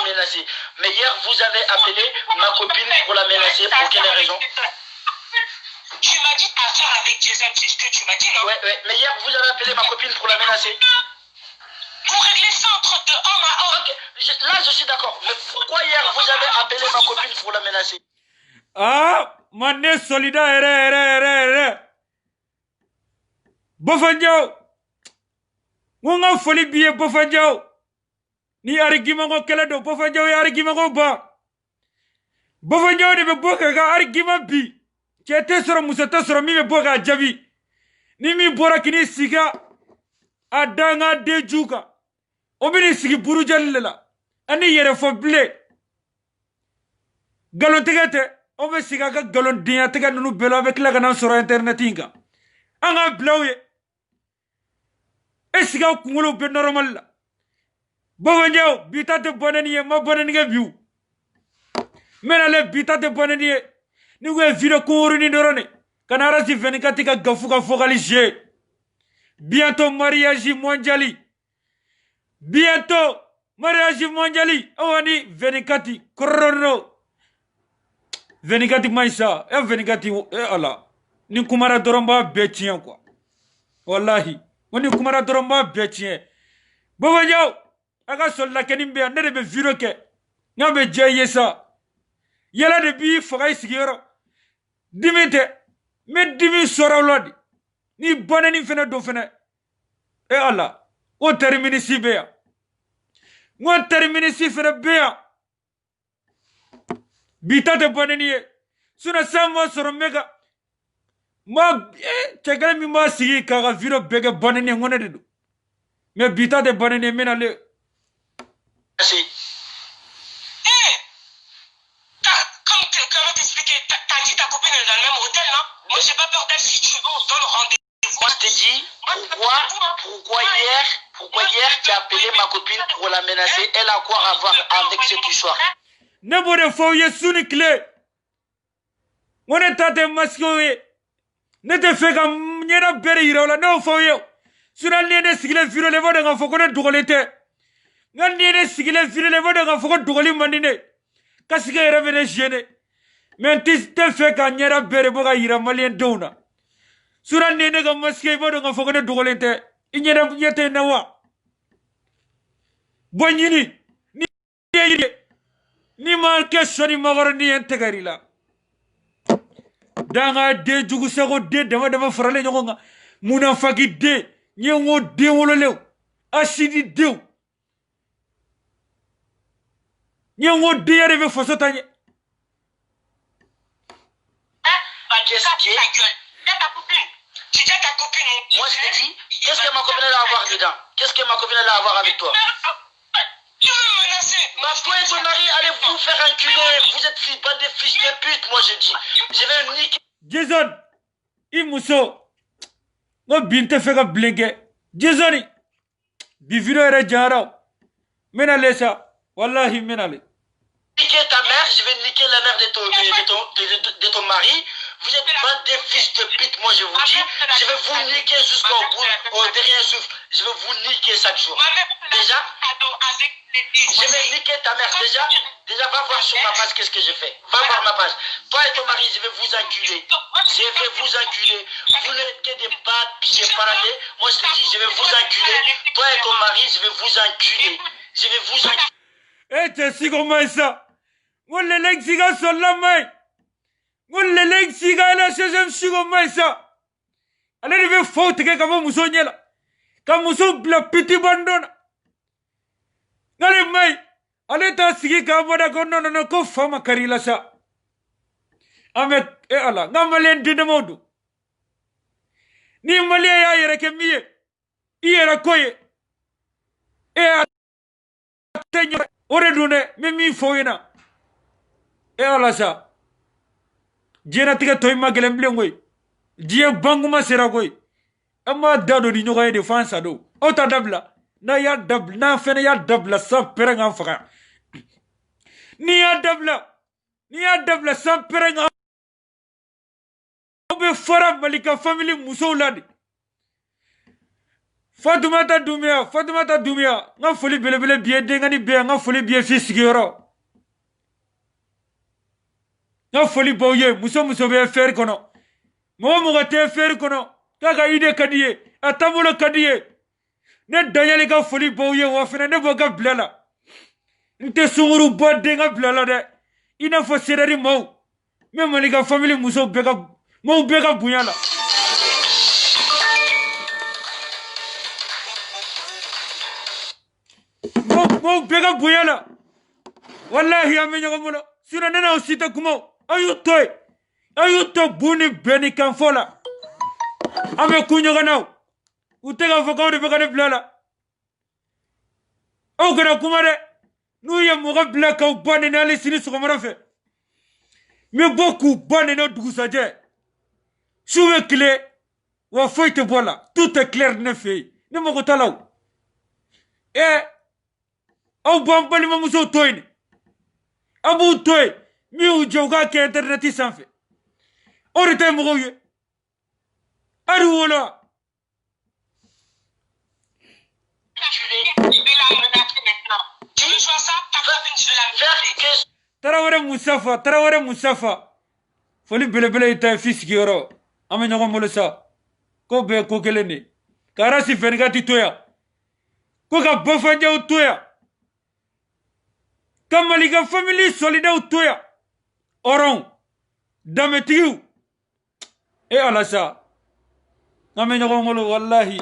menacer. Mais hier, vous avez appelé ma copine pour la menacer. Pour quelle raison? Tu m'as dit affaire avec Jason, c'est ce que tu m'as dit, non? Ouais. Mais hier, vous avez appelé ma copine pour la menacer. Pour régler ça entre deux hommes à homme. Ok, là, je suis d'accord. Mais pourquoi hier, vous avez appelé ma copine pour la menacer? Ah, mané solidaire, Bofanjao. Wonga foli biye Bofanjao. Ni argument ko kala do Bofanjao ya argument ko ba. Bofanjao de be boka ga argument bi. Chete soro musata soro mi be boka jabi. Ni mi bora kini siga adanga de juga. Obini sigi buru jallela. Ani yere fo ble. Galon tegete. Obe siga ka galon diya tega nunu belo avec la gana sur internet inga. Anga blauye. E siga kungolo be normal la. Bofanjao bita te bonani ye ma bonani ge view. Mena le bita te bonani ye. Ni we video kouru ni dorone. Kanara si 24 ka gafu ka focaliser. Bientôt mariage mondiali. Bientôt mariage mondiali. Awani 24 korono. 24 maïsa. 24 ala. Ni kumara doromba betien quoi. Wallahi. Wani kumara doromba betien. Bofanjao. Aga solla kenimbe ne be video ke. Ngabe jeye sa. Yala de bi fogay sigiro. Dimite. Me dimi sorolodi. Ni bonani fene do fene. E ala. O termini si beya. Ngo termini si fene beya. Bita de bonani ye. Suna samo soro mega. Ma chegale mi ma sigi kaga video bege bonani ngone de do. Me bita de bonani mena le. Merci. Comment t'expliquer? T'as dit ta copine est dans le même hôtel, non? Moi, j'ai pas peur d'elle. Si tu veux, on donne rendez-vous. Moi, je te dis, pourquoi hier tu as appelé ma copine pour la menacer? Elle a quoi à voir avec cette histoire? Nebore fo yesu ni clé. On est tate mascoé. Ne te fais comme nyera bere irola no fo yo. Suna nene sigile firo le voda nga foko ne dugolete. Nga nene sigile firo le voda nga foko dugoli mandine. Kasike revene jene. Men tis te fais ka nyera bere boga ira malien dona. Suna nene ga mascoé voda nga foko ne dugolete. Inyera yete nawa. Bonyini. Ni marke soni magoro ni entegarila. Danga de jugu sego de dama farale nyogonga. Muna faki de nyongo de wololeo. Asidi de. Nyongo de yare be foso tanye. Qu'est-ce qui est? Ta copine. Tu dis à ta copine. Moi je te dis, qu'est-ce que ma copine a à voir dedans? Qu'est-ce que ma copine a à voir avec toi? Tu veux me menacer? Toi et ton mari, allez vous faire enculer. Vous êtes des fils de pute, moi je dis. Je vais niquer. Jason, imuso. Ngo binte feka blinke. Jasoni. Bivino era jara. Mena lesa. Wallahi mena le. Niquer ta mère, je vais niquer la mère de ton mari. Vous êtes pas des fils de pute, moi je vous dis. Je vais vous niquer jusqu'au bout, au dernier souffle. Je vais vous niquer chaque jour. Déjà, je vais niquer ta mère. Déjà, va voir sur ma page qu'est-ce que j'ai fait. Va voir ma page. Toi et ton mari, je vais vous enculer. Je vais vous enculer. Vous n'êtes que des papiers parallèles. Moi je te dis, je vais vous enculer. Toi et ton mari, je vais vous enculer. Je vais vous enculer. Eh, t'es si comment ça? Mon lelek siga sur la main. Mon lelek siga la session sigo mai ça. Allez, il faut faute que comme muso nyela. Comme muso bla petit bandona. Allez, mai. Allez, ta sigi kamoda non, ko fama karila sa. Amet, ala, ngamalen dinamodu. Ni malia ya yere kemiye. Iyera koye. Tenyo. Ore dune, mimi foyena. Ala sa. Jena tiga toy magelem blengoy. Jie banguma seragoy. Amma dado di nyoga de fansa do. Ota dabla. Na ya dabla, na fene ya dabla sa perenga faka. Ni ya dabla sa perenga. be fara Malika family muso ladi Fatoumata Doumbia nga foli belebele biye dengani be nga foli biye fisigiro nga foli bawye muso be faire kono mo te faire kono kaka ide kadiye atamulo kadiye ne dayali ka foli bawye wa fena ne boga blala nte sunguru ba denga blala de ina fo sereri mo me Malika family muso bega mo bega bunyala mo bega bunyala wallahi amenyo ngomulo sina nena osita kumo ayuto buni beni kanfola ame kunyo ganao utega fokawde bega blala au kana kumare nuye moga blaka ubane nali sini sokomara fe me boku bane no dugusaje souve clé wa foite bola tout est clair ne fait ne mo talaw au bambali mamuso toyne abu toy mi u joga ke internet sanfe orite mo ye ari wala Tarawore Moussafa foli belebele ita fisiki yoro ame nyogo molesa ko be ko keleni karasi fengati toya ko ka bofanja utoya Malika family solida utoya oron dametiu alasa ame nyogo molo wallahi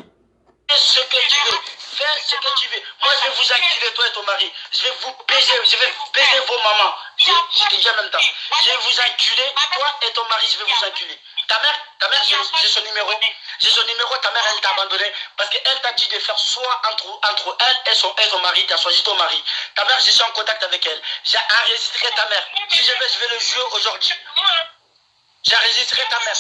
ce que tu veux. Fais ce que tu veux. Moi, je vais vous enculer, toi et ton mari. Je vais vous baiser, je vais baiser vos mamans. Je te dis en même temps. Je vais vous enculer, toi et ton mari, je vais vous enculer. Ta mère, j'ai son numéro. J'ai son numéro, ta mère, elle t'a abandonné. Parce qu'elle t'a dit de faire soit entre elle et son mari. Tu as choisi ton mari. Ta mère, je suis en contact avec elle. J'ai enregistré ta mère. Si je vais le jouer aujourd'hui. J'ai enregistré ta mère.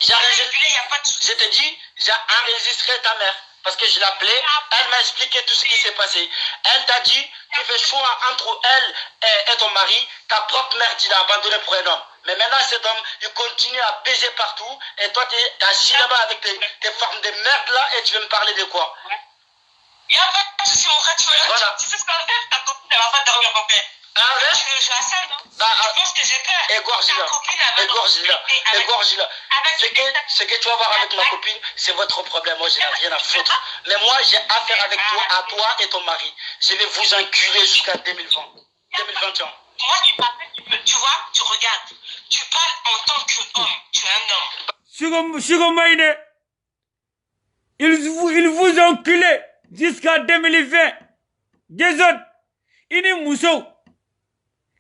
Je te dis, j'ai enregistré ta mère. Parce que je l'appelais, elle m'a expliqué tout ce qui s'est passé. Elle t'a dit, tu fais choix entre elle et ton mari, ta propre mère, tu l'as abandonné pour un homme. Mais maintenant, cet homme, il continue à baiser partout, et toi, tu es assis là-bas avec tes formes de merde là, et tu veux me parler de quoi? Il n'y a pas de souci, mon frère, voilà. Tu sais ce qu'on va faire, ta copine, elle va pas dormir, mon père. Ah ouais? Je la sale, non? Je pense que j'ai peur. Égorge-la. Ce que tu vas voir avec ma copine, c'est votre problème. Moi, je n'ai rien à foutre. Mais moi, j'ai affaire avec toi, à toi et ton mari. Je vais vous enculer jusqu'à 2020. 2021. Moi, tu vois, tu regardes. Tu parles en tant qu'homme. Tu es un homme. Chigo Maïne, il vous enculé jusqu'à 2020. Des autres, il est mousseau.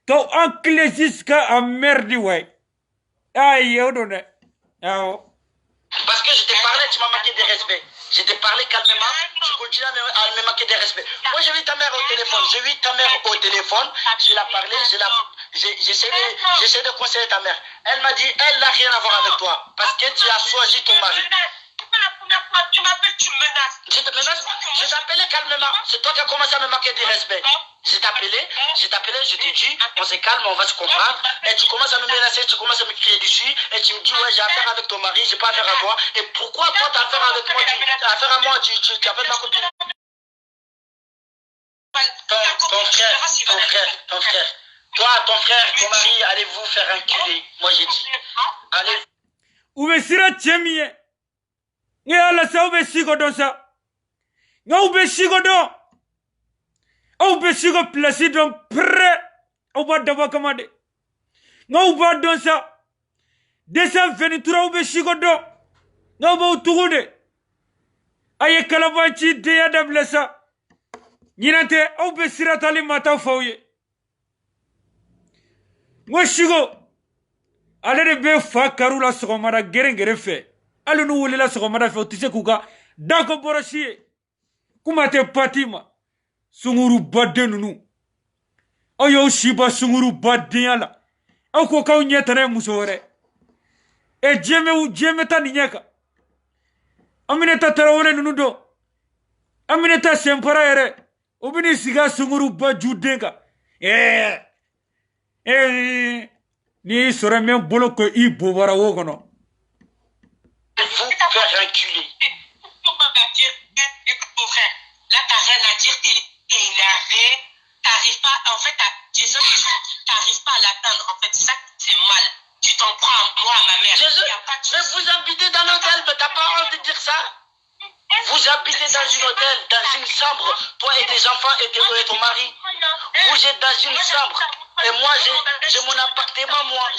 Quand enculé jusqu'à un merde, ouais. Aïe, on donne. Parce que je t'ai parlé, tu m'as manqué de respect. Je t'ai parlé calmement, tu continues à me manquer de respect. Moi, j'ai vu ta mère au téléphone. Je l'ai parlé, j'essaie de conseiller ta mère. Elle m'a dit, elle n'a rien à voir avec toi. Parce que tu as choisi ton mari. Tu m'appelles, tu me menaces. Je te menace? Je t'appelais calmement. C'est toi qui as commencé à me manquer de respect. Je t'appelais, je te dis, on se calme, on va se comprendre. Et tu commences à me menacer, tu commences à me crier dessus. Et tu me dis, ouais, j'ai affaire avec ton mari, j'ai pas affaire à toi. Et pourquoi toi, t'as affaire avec moi? Tu as affaire à moi, tu appelles ma copine. Ton frère. Toi, ton frère, ton mari, allez vous faire enculer. Moi, j'ai dit. Allez. Où est Sira Tchemie? Ngala sa ube sigo don sa. Nga ube sigo don. Ube sigo plasi don pre. Oba daba kamade. Nga uba don sa. Desa venitura ube sigo don. Nga uba utugude. Aye kalabanchi deya dablesa. Nyinante ube siratali mata fauye. Nga sigo. Alere be fa karula sogomara gerengere fe. Alu nu wulila sogomara fe otise kuka dako boroshiye kumate patima sunguru badde nunu ayo shiba sunguru badde yala ako kaw nyetane musore e jeme ta ninyaka amineta tarawole nunu do amineta sempara ere obini siga sunguru bajudenga ni sore men boloko i bobara wogono faire enculer. Écoute mon frère, là t'as rien à dire, t'es énervé, t'arrives pas, en fait, t'arrives pas à l'atteindre, en fait, ça c'est mal. Tu t'en prends à moi, à ma mère. Mais vous habitez dans l'hôtel, mais t'as pas honte de dire ça? Vous habitez dans un hôtel, dans une chambre, toi et tes enfants et ton mari. Vous êtes dans une chambre. Et moi, j'ai mon appartement, moi.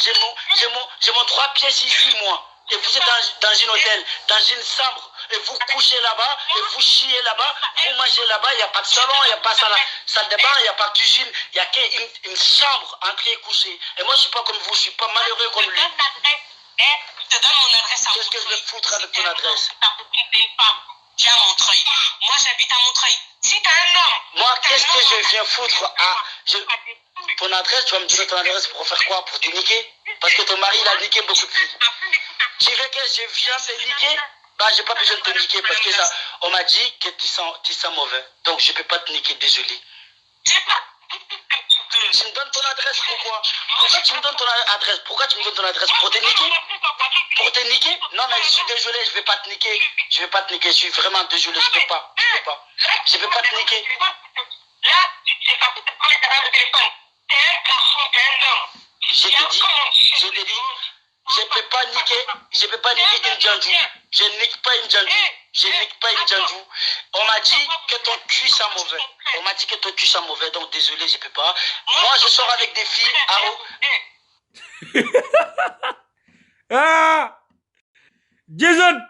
J'ai mon 3 pièces ici, moi. Et vous êtes dans un hôtel, dans une chambre. Et vous couchez là-bas, et vous chiez là-bas, vous mangez là-bas, il n'y a pas de salon, il n'y a pas de salle de bain, il n'y a pas de cuisine, il n'y a qu'une chambre entrée et couchée. Et moi, je ne suis pas comme vous, je ne suis pas malheureux comme lui. Je te donne mon adresse à Qu'est-ce que je vais foutre avec ton adresse? Viens à Montreuil. Moi, j'habite à Montreuil. Si t'as un homme. Moi, qu'est-ce que je viens foutre à ton adresse? Tu vas me donner ton adresse pour faire quoi? Pour te niquer? Parce que ton mari, il a niqué beaucoup de filles. Tu veux que je viens te niquer? Bah, j'ai pas besoin de te niquer parce que ça, on m'a dit que tu sens mauvais. Donc, je peux pas te niquer, désolé. Tu me donnes ton adresse, pourquoi? Pourquoi tu me donnes ton adresse? Pourquoi tu me donnes ton adresse? Pour te niquer? Pour te niquer? Non, mais je suis désolé, je vais pas te niquer. Je vais pas te niquer, je suis vraiment désolé, je peux pas. Je peux pas te niquer. Là, c'est pas pour te parler derrière le téléphone. T'es un garçon, t'es un homme. Je te dis, je peux pas niquer une djandjou. Je nique pas une djandjou. On m'a dit que ton cul sent mauvais. Donc désolé, je peux pas. Moi, je sors avec des filles. Ah! Jason!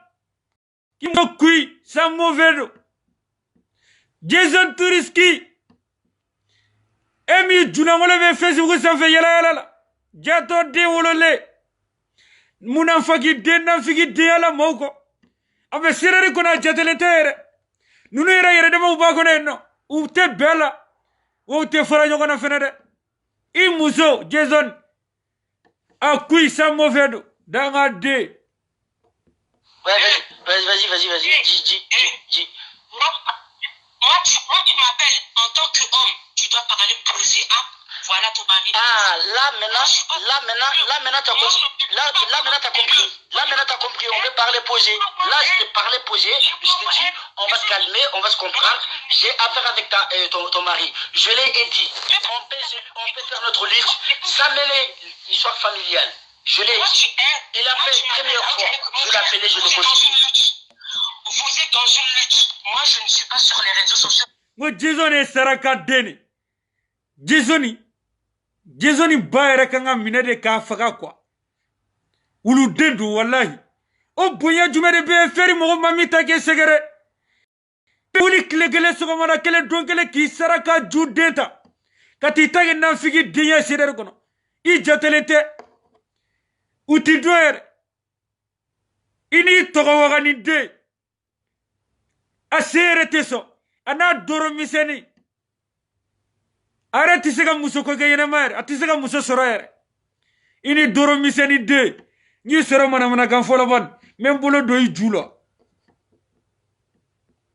Qui m'a cuit, ça mauvais. Jason Touriski! Emi, Junangole ve Facebook, ça fait yala. Jato de wolole. Muna faki denna fiki de ala moko. Abe sirere kona jatele tere. Nunu yere dema uba kone no. Ute bella. Ute fara nyokona fenede. I muso, Jason. A kui sa mauvais. Danga de. Ouais, vas-y. Dis. Moi, tu m'appelles en tant qu'homme. Tu dois parler posé à. Voilà ton mari. Ah, là maintenant, t'as compris. Là maintenant, t'as compris. On veut parler posé. Là, je t'ai parlé posé. Je te dis, on va se calmer, on va se comprendre. J'ai affaire avec ton mari. Je l'ai dit. On peut faire notre lutte sans mêler l'histoire familiale. Je l'ai dit. Il a fait une première fois. Je l'ai appelé, je le continue. Vous êtes dans une lutte. Moi, je ne suis pas sur les réseaux sociaux. Moi, Jason est Saraka Deni. Jason bayra kanga minade ka faga kwa. Ulu dendu wallahi. O boya jumere be feri mo mamita ke segere. Uli klegele sogomara kele donkele ki saraka judeta. Kati tage na figi dinya sidere kono. I jatelete. Uti doer. Ini togo wagani de. Asere teso. Ana doro miseni. Arrête tisega muso ko gayena mar atisega muso soroyer ini doro miseni de ni soro mana kan fola ban même bolo doy julo.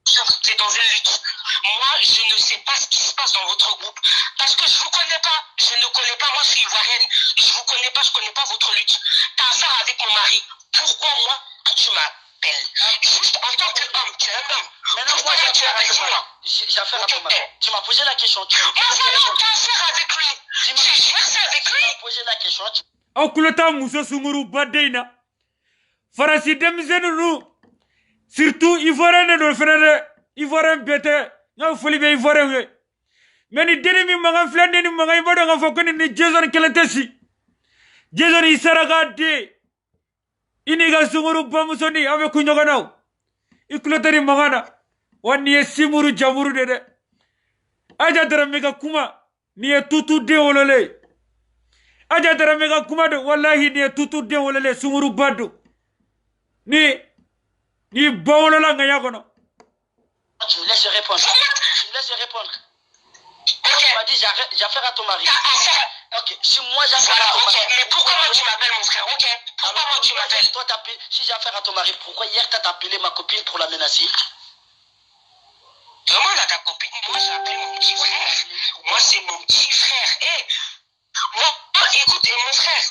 C'est dans une lutte. Moi, je ne sais pas ce qui se passe dans votre groupe parce que je vous connais pas. Je ne connais pas. Moi, je suis ivoirienne. Je vous connais pas. Je connais pas votre lutte. T'as affaire avec mon mari. Pourquoi moi tu m'appelles? Juste en tant qu'homme, tu es un homme. Maintenant, moi, j'ai affaire à ton mari. Tu m'as posé la question. Mais voilà, t'as affaire avec lui. J'ai versé avec lui. Tu m'as posé la question. Akulata muso sunguru badeina. Farasi demzenu surtout ivoirien no frère ivoirien bete. Nga foli be ivoirien we. Meni deni mi maga flande ni maga ibodo nga fokoni ni Jason keletesi. Jason isaraga de. Ini ga sunguru bamusoni ave kunyoganaw. Ikulotari magana. Wani simuru jamuru de. Aja dara mega kuma ni tutu de wolole. Aja dara mega kuma de wallahi ni tutu de wolole sunguru badu. Ni bawolola nga yakono. Tu me laisses répondre. Tu m'as dit j'ai affaire à ton mari. Ok, si moi j'ai affaire à ton mari. Mais pourquoi moi tu m'appelles mon frère? Ok. Pourquoi moi tu m'appelles? Toi si j'ai affaire à ton mari, pourquoi hier t'as appelé ma copine pour la menacer? Demande à ta copine. Moi j'ai appelé mon petit frère. Moi c'est mon petit frère. Moi, écoute, mon frère,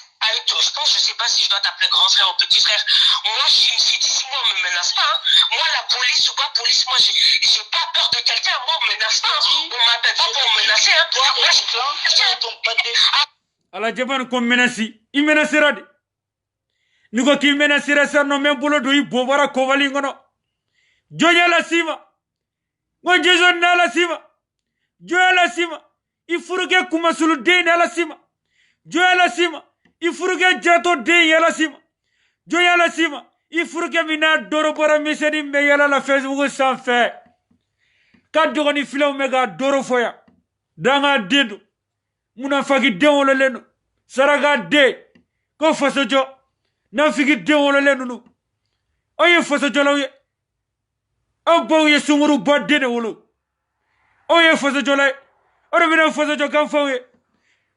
je pense, je sais pas si je dois t'appeler grand frère ou petit frère. Moi, je suis une fille d'ici, moi, on me menace pas. Hein. Moi, la police ou pas police, moi, j'ai pas peur de quelqu'un. Moi, on me menace pas. Hein. On m'appelle pas pour me menacer. Hein. Toi, moi, je ton pâté. ala jaban ko menasi I menasera de ni ko ki menasera sa no men bolo do I bobara ko wali ngono joya la sima ngo Jason na la sima joya la sima I furuke kuma sulu de na la sima joya la sima I furuke jato de ya la sima joya la sima I furuke mina doro bora misedi me yala la Facebook sans fait ka dogoni filaw mega doro foya danga dedo muna fagi denwolo lenu saraga de ko fasojo na figi denwolo lenu nu oye fasojo lawe abo ye sunguru badde ne wolo oye fasojo lay oro bina fasojo kan fawe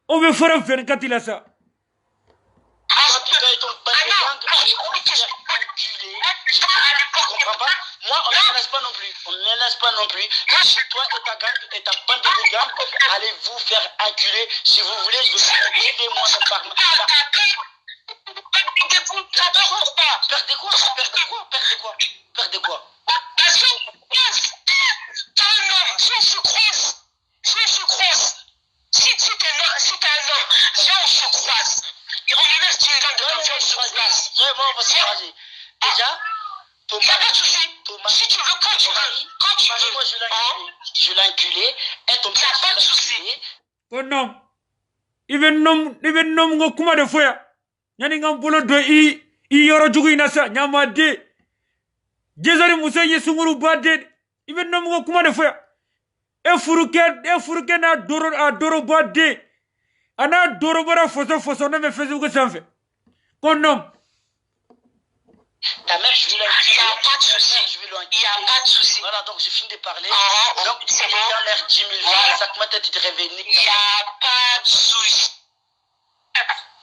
o be fara fen katila sa Moi, on ne menace pas non plus. On ne menace pas non plus. Si toi et ta gang et ta bande de brigands, allez vous faire enculer. Si vous voulez, je vais vous aider moi de par Perdez quoi? Perdez quoi? Si t'es un homme, viens on se croise. Et on me laisse une gang de gens, viens on se croise. Vraiment, on va se croiser. Déjà, ton mari, si tu veux, quand tu veux. Moi, je l'ai enculé. Et ton père, pas de souci. ko nom even nom ngo kuma de foya nyani ngam bolo do I yoro jugu inasa nyama de jezari musa ye sunguru badde even nom ngo kuma de foya e furuke na doro badde ana doro bara foso na me Facebook sanfe ko nom ta mère, je vais l'enculer. Il n'y a pas de souci. Il n'y a pas de souci. Voilà, donc j'ai fini de parler. Donc, c'est bon. Dans l'air 10 000 Voilà. ça te tu te réveilles. Il n'y a pas de souci.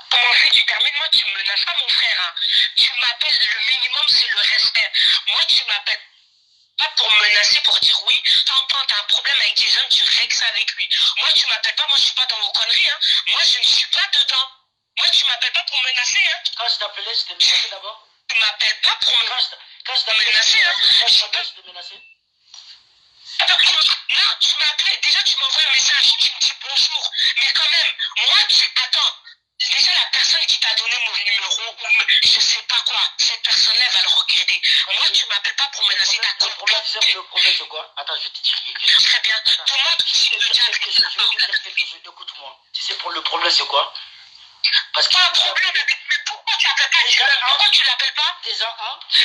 Comment fait, tu termines, moi, tu me menaces pas, mon frère. Hein. Tu m'appelles, le minimum, c'est le respect. Moi, tu m'appelles pas pour me menacer, pour dire oui. T'entends, t'as un problème avec Jason, tu règles ça avec lui. Moi, tu m'appelles pas, moi, je suis pas dans vos conneries. Hein. Moi, je ne suis pas dedans. Moi, tu m'appelles pas pour me menacer. Hein. Quand je t'appelais, je t'ai menacé d'abord. Tu m'appelles pas pour me menacer. Quand je t'appelais, je t'ai menacé. Non, tu m'appelais, déjà tu m'envoies un message, tu me dis bonjour, mais quand même, moi attends, déjà la personne qui t'a donné mon numéro, ou je sais pas quoi, cette personne-là va le regretter. Moi tu m'appelles pas pour menacer ta copine. Le problème c'est quoi? Attends, je vais te dire quelque chose. Très bien, tout le monde qui me dit avec Je vais te dire quelque chose, écoute-moi. Tu sais pour le problème c'est quoi? Parce que... Pas un problème, mais pourquoi tu l'appelles pas Jason? Pourquoi tu l'appelles pas? Déjà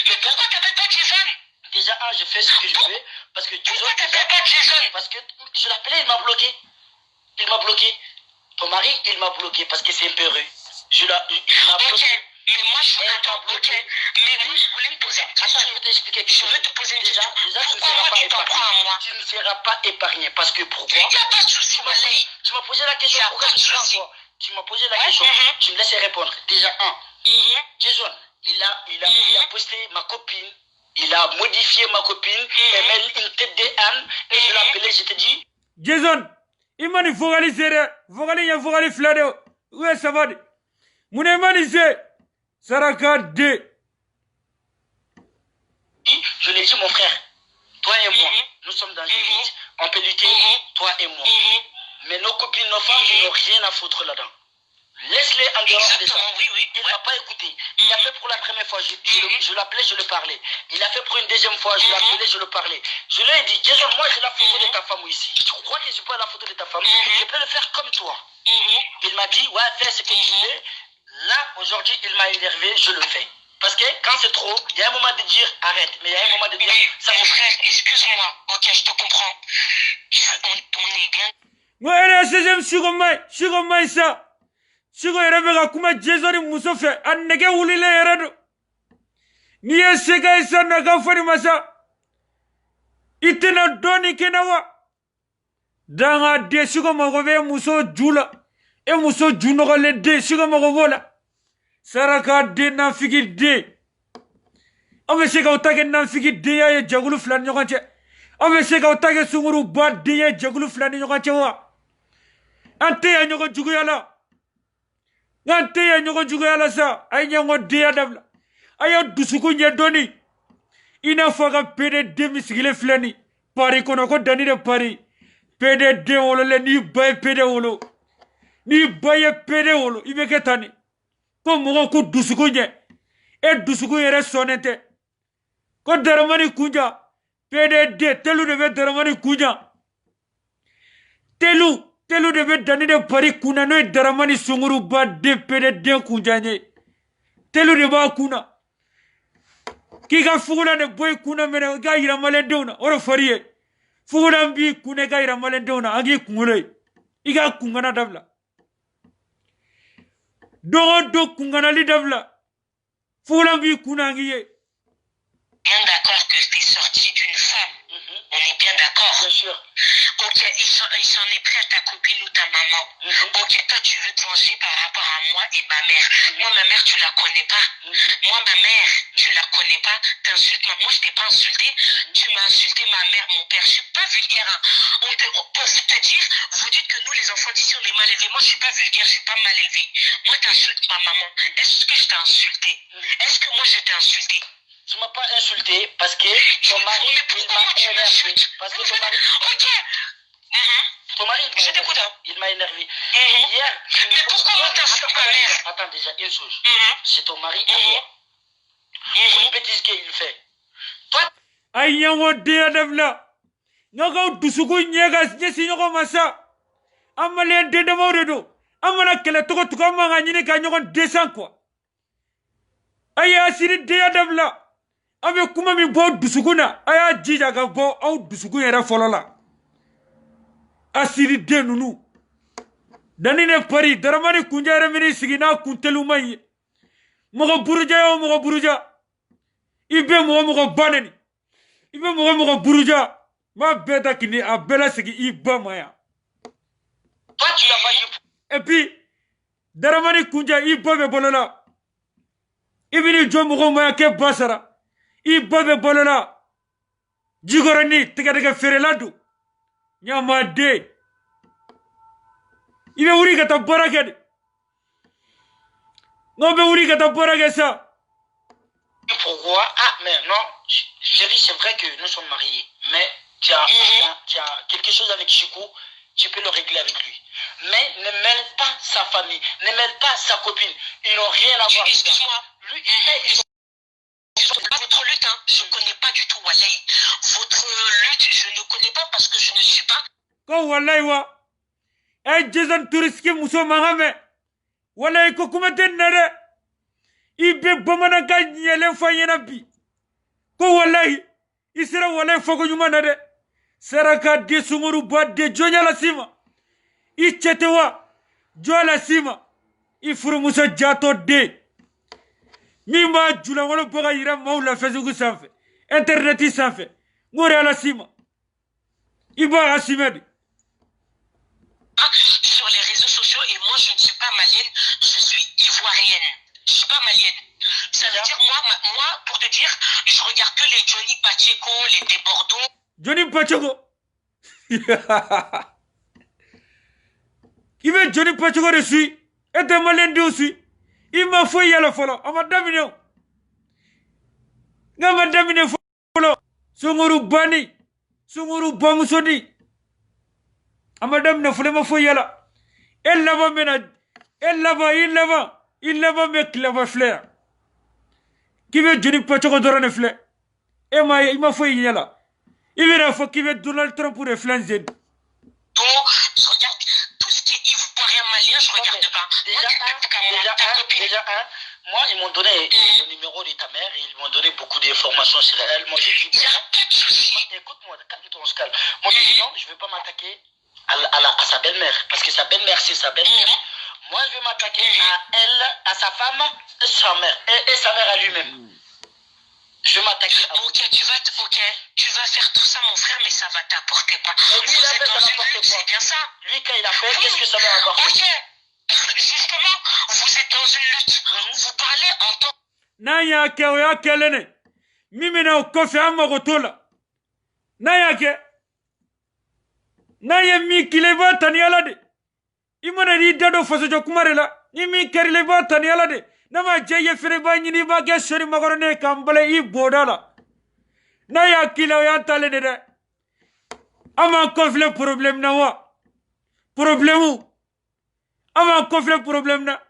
Mais pourquoi tu l'appelles pas Jason? Déjà je fais ce que je veux. Parce que Pourquoi tu l'appelles pas Jason? Parce que je l'appelais, il m'a bloqué. Ton mari, il m'a bloqué parce que c'est un peu rude. Il m'a bloqué. Ok, mais moi je attends, ok. Mais moi je voulais me poser une question. Attends, je vais t'expliquer quelque chose. Je veux te poser une question. Déjà, Pourquoi tu t'en prends à moi? Tu ne seras pas épargné. Parce que pourquoi? Il n'y a pas de souci, Malay. Tu m'as posé la question. Pourquoi tu prends quoi? Tu m'as posé la question. Tu me laisses répondre. Déjà, Jason, il a posté ma copine. Il a modifié ma copine. Et met une tête d'âne. Et je l'ai appelé, je te dis. Jason imani vogali sere vogali flade ouais ça va mune mani se saraka de je l'ai dit mon frère, toi et moi nous sommes dans une lutte, on peut lutter toi et moi, mais nos copines, nos femmes ils n'ont rien à foutre là-dedans. Laisse-les en dehors de ça. Il ne m'a pas écouté. Il a fait pour la première fois, je l'appelais, je le parlais. Il a fait pour une deuxième fois, je l'appelais, je le parlais. Je lui ai dit, Jason, moi j'ai la photo de ta femme ici. Tu crois que je peux la photo de ta femme? Je peux le faire comme toi. Il m'a dit, ouais, fais ce que tu veux. Là, aujourd'hui, il m'a énervé, je le fais. Parce que quand c'est trop, il y a un moment de dire arrête, mais il y a un moment de dire ça. Mon frère, excuse-moi, ok, je te comprends. On est bien. moi elle est sigo mai ça sigo erebe ga kuma Jason muso fe annege wulile eredo ni sega isa na ga fari masa itina doni kenawa danga de sigo mago be muso jula e muso juno ga le de sigo mago vola saraka de na figi de ame sega utage na figi de ya jagulu flan nyokanche ame sega utage sunguru ba de ya jagulu flan nyokanche wa ante ya nyoko jugu yala ngante ya nyogo jugo ala sa ay nyango dia dabla aya dusuku nya doni ina faga PDD misigile flani pari kono ko dani de pari PDD wolo le ni bay PD wolo ni baye PD wolo ibe ketani ko mogo ku dusuku nya e dusuku yere sonete ko daramani kunja PDD telu de be daramani kunja telu de be dani de pari kuna no daramani sunguru ba de PDD kunja nye telu de ba kuna kika fugula ne boy kuna mena ga yira malendona oro fariye fugula mbi kuna ga yira malendona agi kungule iga kungana dabla do kungana li dabla fugula mbi kuna ngiye. Bien d'accord que tu es sorti d'une femme. On est bien d'accord. Bien sûr. Ok, il s'en est pris à ta copine ou ta maman. Ok, toi tu veux te venger par rapport à moi et ma mère. Moi, ma mère, tu la connais pas. Moi, ma mère, tu la connais pas. T'insultes moi, je t'ai pas insulté. Tu m'as insulté ma mère, mon père. Je suis pas vulgaire. Hein. Pour te dire, vous dites que nous, les enfants d'ici, on est mal élevés. Moi, je suis pas vulgaire, je suis pas mal élevé. Moi, t'insultes ma maman. Est-ce que je t'ai insulté? Est-ce que moi, je t'ai insulté? Tu m'as pas insulté parce que ton mari, il m'a énervé. Parce que ton mari... Ok. Ton mari, il m'a énervé. Hier... Mais pourquoi on t'insulte ma mère? Attends, déjà, une chose. C'est ton mari à toi. Une bêtise qu'il fait. Toi... Ay yango dia dabla naga dusuku nyega nyesi nyoko masa amale de mawredo amana kele toko tuka manga nyini ka nyoko desan quoi aya asiri dia dabla abe kuma mi bo dusukuna aya jija ga bo au dusuku yera folola asiri de nunu danine pari daramani kunjare mini sigina kuntelu mai mogo buruja ibe mogo baneni ibe mogo buruja ma beta kini abela sigi iba maya. Toi tu l'as failli. Et puis daramani kunja iba be bolola ibini jo mogo maya ke basara iba be bolola jigorani tega fereladu nyama de ibe wuri kata barake de ngobe wuri kata barake sa. Pourquoi? Ah, mais non, chérie, c'est vrai que nous sommes mariés, mais tu as quelque chose avec Chikou, tu peux le régler avec lui. Mais ne mêle pas sa famille, ne mêle pas sa copine, ils n'ont rien à voir. Excuse-moi, lui, votre lutte, hein, je ne connais pas du tout, Walay. Votre lutte, je ne connais pas parce que je ne suis pas. Ko Walay wa, Jason Turiski muso mahame, Walay ko kumete nere. Ibe bamana ka nyele fanyena bi ko wallahi isra wallahi fogo nyuma na de saraka de sunguru badde jonya la sima ichetewa jola sima ifuru musa jato de mima jula wala boga yira maula facebook sanfe internet sanfe ngore la sima iba asimedi sur les réseaux sociaux et moi je ne suis pas malienne, je suis ivoirienne. Je suis pas malienne. Ça veut dire, moi, pour te dire, je regarde que les Johnny Pacheco, les Desbordeaux. Johnny Pacheco. Il veut Johnny Pacheco dessus. Et de malien aussi. Il m'a fait y aller follow. On m'a dominé. On m'a dominé follow. Sunguru Bani. Sunguru Bamusoni. On m'a dominé follow. Il m'a fait y aller. Elle là-bas maintenant. Elle là-bas. Il n'a pas mis clever flair. Qui veut Johnny Pacheco de Rane flair? Et il m'a fait y aller. Il veut faire qui veut Donald Trump pour les flancs Z. Donc, je regarde tout ce qui est ivoirien malien, je regarde pas. Déjà, moi, ils m'ont donné le numéro de ta mère et ils m'ont donné beaucoup d'informations sur elle. Moi, j'ai dit, écoute-moi, calme-toi, on se calme. Moi, j'ai dit non, je ne vais pas m'attaquer à sa belle-mère. Parce que sa belle-mère, c'est sa belle-mère. Moi, je vais m'attaquer à elle, à sa femme, sa mère, et sa mère à lui-même. Je vais m'attaquer à vous. Ok, tu vas faire tout ça, mon frère, mais ça va t'apporter pas. Mais lui, il a fait, ça n'apporte quoi? C'est bien ça. Lui, quand il a fait, qu'est-ce que ça va apporter? Ok, justement, vous êtes dans une lutte. Vous parlez en tant... Naya ke oya kelene. Mimina okofe amagotola. Naya ke. Naya mi kileba taniala de. Imana di dado faso jokumarela. ni min karile ba tani ala de nama jeye fere ba nyini ba ge sori magorone kambale I bodala na ya kila ya tale de ama conflit problème na wa problème ama conflit problème na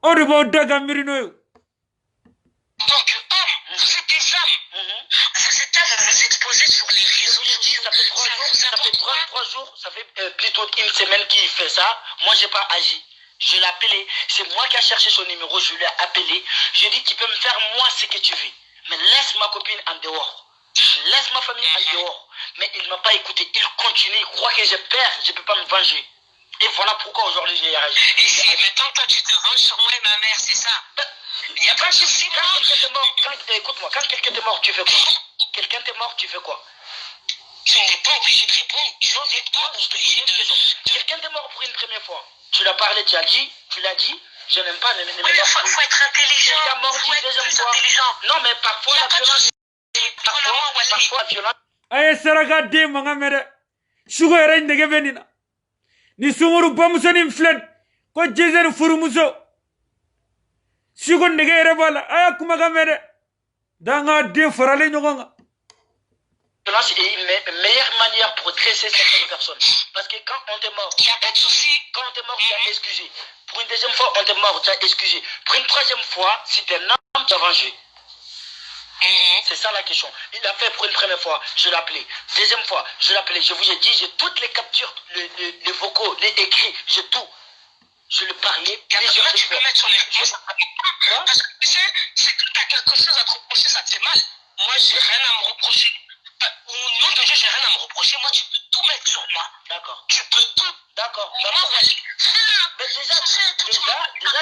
o de bo daga mirino yo. Donc, homme, vous êtes des femmes. Vous êtes là, vous vous exposez sur les réseaux sociaux. Ça fait 3 jours, ça fait plutôt une semaine qu'il fait ça. Moi, j'ai pas agi. Je l'ai appelé. C'est moi qui ai cherché son numéro. Je l'ai appelé. Je lui ai dit, tu peux me faire moi ce que tu veux. Mais laisse ma copine en dehors. Laisse ma famille en dehors. Mais il ne m'a pas écouté. Il continue. Il croit que j'ai peur. Je ne peux pas me venger. Et voilà pourquoi aujourd'hui j'ai réagi. Et si maintenant toi tu te venges sur moi et ma mère, c'est ça? Il n'y a pas de souci. Écoute-moi, quand quelqu'un t'est mort, tu fais quoi? Quelqu'un t'est mort, tu fais quoi? Tu n'es pas obligé de répondre. Tu n'es pas obligé de... Quelqu'un t'est mort pour une première fois. Tu l'as parlé, tu l'as dit, je n'aime pas. Il faut être intelligent. Tu as mort une deuxième fois. Non, mais parfois la violence... Parfois la violence... Aye saraka de manga mere sugo yere ndege benina ni sunguru bamuso ni mflen ko jezer furumuso sugo ndege yere bala aya kuma ga mere danga de farale nyogonga. Violence est une meilleure manière pour dresser certaines personnes. Parce que quand on t'est mort, il n'y a pas de souci. Quand on t'est mort, tu as excusé. Pour une deuxième fois, on t'est mort, tu as excusé. Pour une troisième fois, si t'es un homme, tu as vengé. C'est ça la question. Il a fait pour une première fois, je l'ai appelé. Deuxième fois, je l'ai appelé. Je vous ai dit, j'ai toutes les captures, les vocaux, les écrits, j'ai tout. Je le pariais. Tu peux mettre sur les réseaux. Parce que tu sais, si tu as quelque chose à te reprocher, ça te fait mal. Moi, j'ai rien à me reprocher. Au nom de Dieu, j'ai rien à me reprocher. Moi, tu peux tout mettre sur moi. D'accord. Tu peux tout. D'accord. Moi, vas-y. Mais déjà,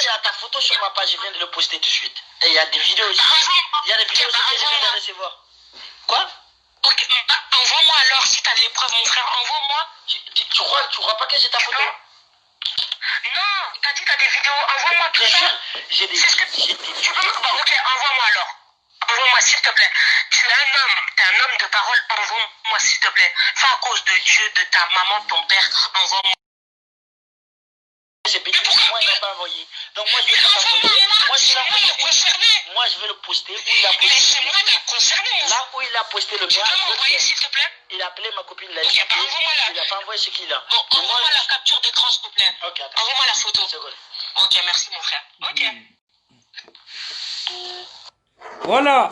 il y a ta photo sur ma page, je viens de le poster tout de suite. Et il y a des vidéos aussi. Il y a des vidéos aussi que je viens de recevoir. Quoi? Ok, envoie-moi alors, si tu as les preuves, mon frère, envoie-moi. Tu crois pas que j'ai ta photo? Non, t'as dit t'as des vidéos, envoie-moi tout ça. J'ai des Tu peux... Ok, envoie-moi alors. Envoie-moi s'il te plaît. Tu es un homme de parole, envoie-moi s'il te plaît. Pas à cause de Dieu, de ta maman, ton père, envoie-moi. C'est petit, moi il m'a pas envoyé. Donc moi je vais pas t'envoyer. Moi je vais le poster où il a posté. Mais c'est moi qui est concerné. Là où il a posté le mien. Tu peux m'envoyer s'il te plaît? Il a appelé ma copine, il a expliqué. Il a pas envoyé ce qu'il a. Bon, envoie-moi la capture d'écran s'il te plaît. Ok, attends. Envoie-moi la photo. Ok, merci mon frère. Ok. Voilà.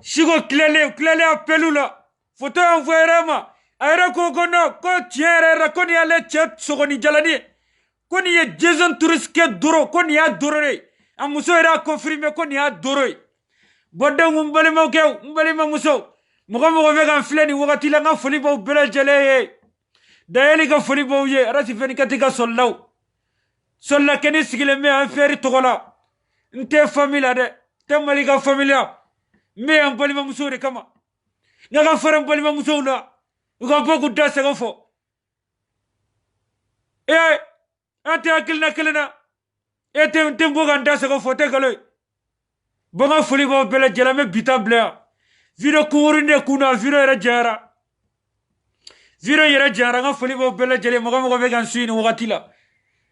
Shigo klele appelu la. Photo envoyé rama. Aira ko gono ko tiere ko ni ale chat sogoni jalani. Ko ni ye Jason Turiske duro ko ni ya duro re. Amuso era confirmer ko ni ya duro. Bodda ngumbali ma kew, ngumbali ma muso. Mugo vega fleni wakati la nga foli bo bela jale. Dayeli ka foli bo ye arasi feni katika sollaw. Solla keni sigile me affaire togola. Nte famille de. Te malika familia. Me an balima muso de kama. Nga faram balima muso la. Uga boku dasa gofo. Ate akilna kelena. Ete tembo ganda sa gofo te kaloy. Bonga foli bo bela jala me bita bla. Viro kuurinde kuna viro era jara. Viro era jara nga foli bo bela jale moga vegan suini wakati la.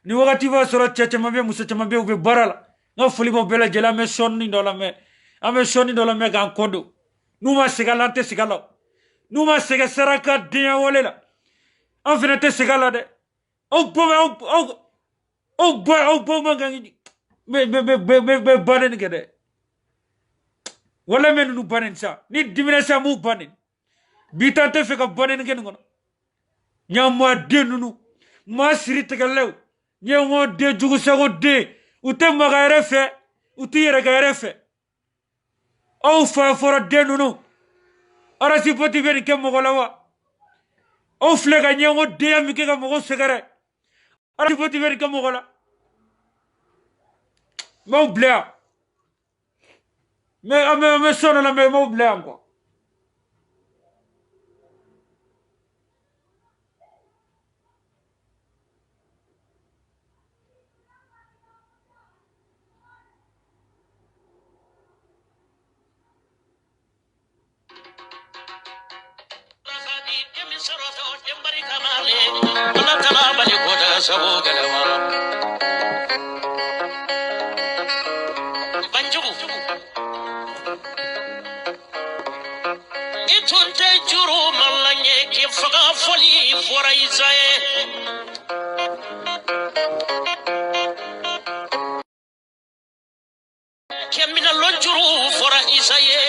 Ni wakati va soro chacha mabe musa chamabe ube barala. Nga foli bo bela jala me sonni dola me. Ame sonni dola me gan kondo. Numa sigalante sigalo. Numa siga saraka diya wolela. Anfinate sigala de. Au bo mangangi. Me banen gede. Wala men nu banen sa. Ni dimina sa mu banen. Bitante fe ka banen gen ngono. Nyamwa de nunu. Ma siri tegalew. Nyamwa de jugu sago de. Ute magayre fe. Uti yere gayre fe. Au fa fora de nunu. Arasi poti veni ke mogolawa. Au flega nyamwa de amike ka mogo segare. Arasi poti veni ke mogola. Mau blea. Me sono la me mau blea quoi. juru malanye ki faga foli fora isaye kemina lonjuru fora isaye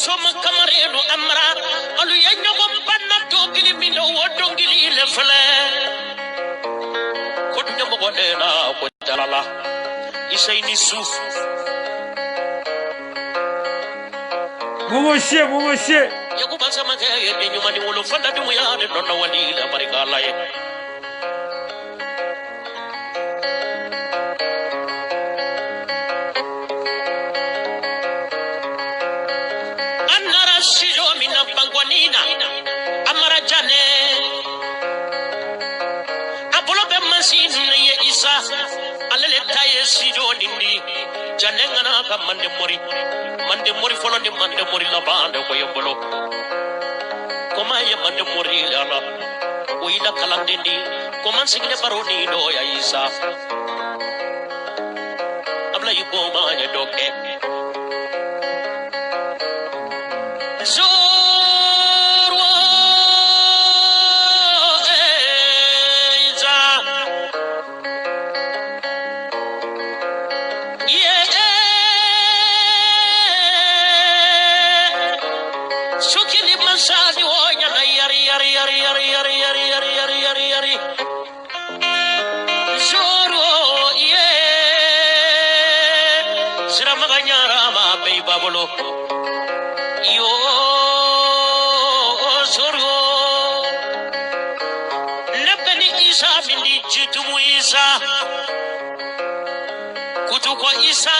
soma kamarenu amra alu yanyago banna dogili mino wodongili le fele kodnya mo godena ko dalala isay ni su Momo yaku bansa makaye de nyumani wolo fanda du ya de donna wali la barikala ye anara sijo mina pangwanina amara jane apolo be masin ye isa alele taye sijo nindi jane ngana ka mande mori folo ni mande mori la bande ko yobolo koma ye mande mori la o ila kalandindi koma signe baroni do ya isa abla yuko ma ya doke zorwo isa sukini masani wonya na yari zoro ye sira maganya rama be babolo yo zoro lebeni isa mindi jitumu isa kutuko isa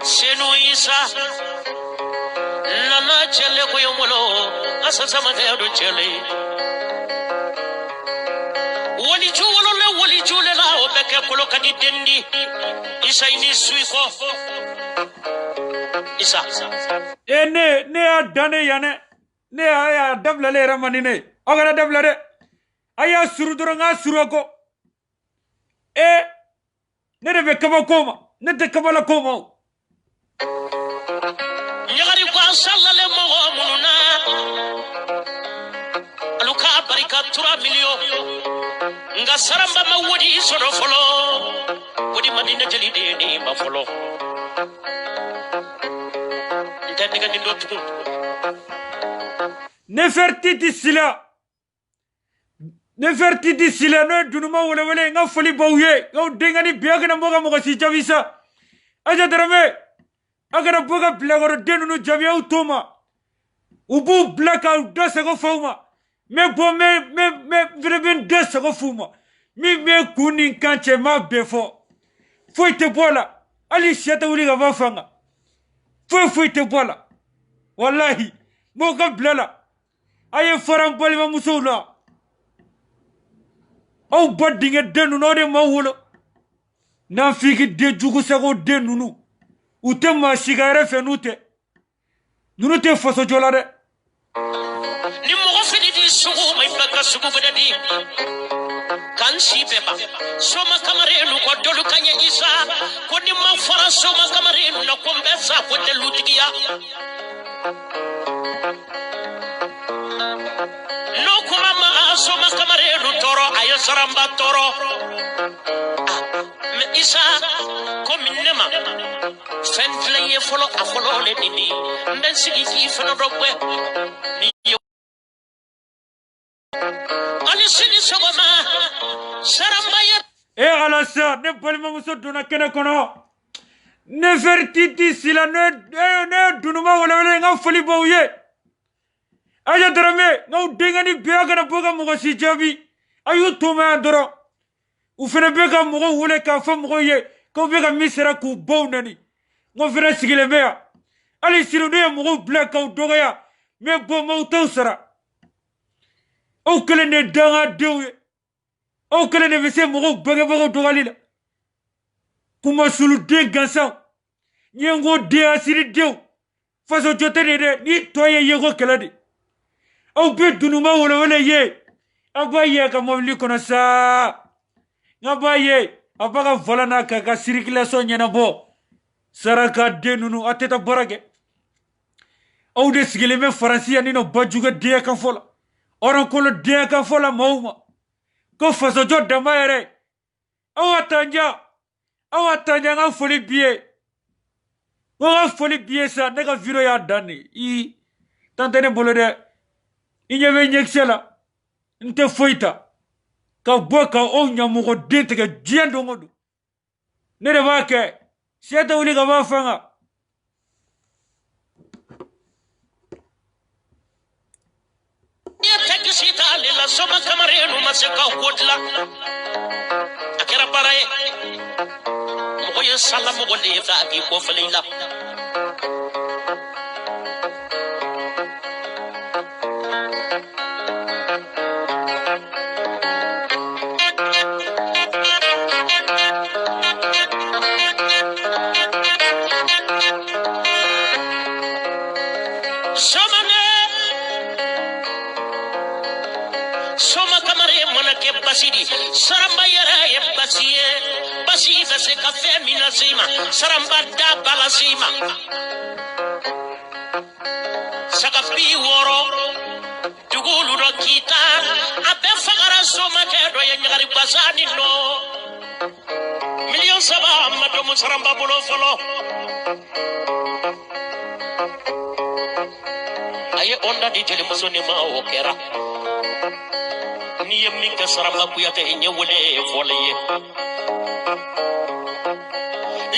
senu isa nana chele ko yomolo asasa matero chele woli jule la obeke kolo kadi dendi isa ini suiko isa ne adane yane ne aya dablale ramanine agara dablare aya surudoro nga suroko ne rebe kaba koma ne te kabala koma nyagari kwa sallale mo mununa aluka barika 3 million nga saramba mawodi sono folo wodi madina jeli de ni ma folo ntande ga ndo tu nefertiti sila no dunuma wala nga foli bawye nga dengani biagana moga moga si javisa aja darame agara boga blagoro denunu jabiya utoma ubu blaka udasa fauma me vreben dasa fuma me kunin kanche ma befo foi te bola ali shata uli ga vafanga foi te bola wallahi moga blala aye faram boli ma musula au badinga denunu de mawulo na fiki de jugu sago denunu ute ma sigare fenute nunute faso jolare ni mo fini di sugu mai baka sugu bedadi kan si beba soma kamarelu ko dolu kanya isa ko ni ma fara soma kamarelu na ko mbesa ko de lutigiya no kuma ma soma kamarelu toro ayo saramba toro me isa ko minema fentle ye folo afolo le nini mben sigi fi feno dogwe ni yo ali sini sogoma saramba ye alasa ne palma muso dona kene kono ne fertiti sila ne dunuma wala nga foli bawye aja darame nga dengani biaga na boga mo si jabi ayu tuma doro u fene bega mo wole ka fa mo ye ko bega misera ku bownani ngo fere sigile meya ali siru ne mo blacka doga ya me bo mo tawsara o kele ne danga dewe o kele ne vese mo bega doga lila kuma sulu de gansa nyengo de asiri dew faso jotene de ni toye yego keladi au be dunuma wala ye abaye ka mobli kono sa ngabaye abaga volana ka circulation nyana bo saraka denunu ateta borage aw de sigilen bɛ faransi yan nɔ bajugu den kan fɔ la ɔrɔnkolo den kan fɔ la maaw ma ko fasojɔ dama yɛrɛ aw ka tanja n ka foli bi ye n ka foli bi ye sa ne ka video y'a dan de tan tɛ ne bolo dɛ i ɲɛ bɛ ɲɛkisɛ la n tɛ foyi ta ka bɔ ka aw ɲamɔgɔ den tigɛ diɲɛ don o don ne de b'a kɛ sɛ tɛ wuli ka bɔ a fanga sita lila soma kamarenu maseka kodla akira baraye mo ye salamu go le fa ki ko falila basidi saramba yara ye basiye basi fese kafe mina sima saramba da balasima sakafi woro dugulu do kita abe fagara soma ke do ye nyari basani no million saba amado saramba bolo folo aye onda di jeli musoni ma okera ni min ka saramba kuyate nye wole fole ye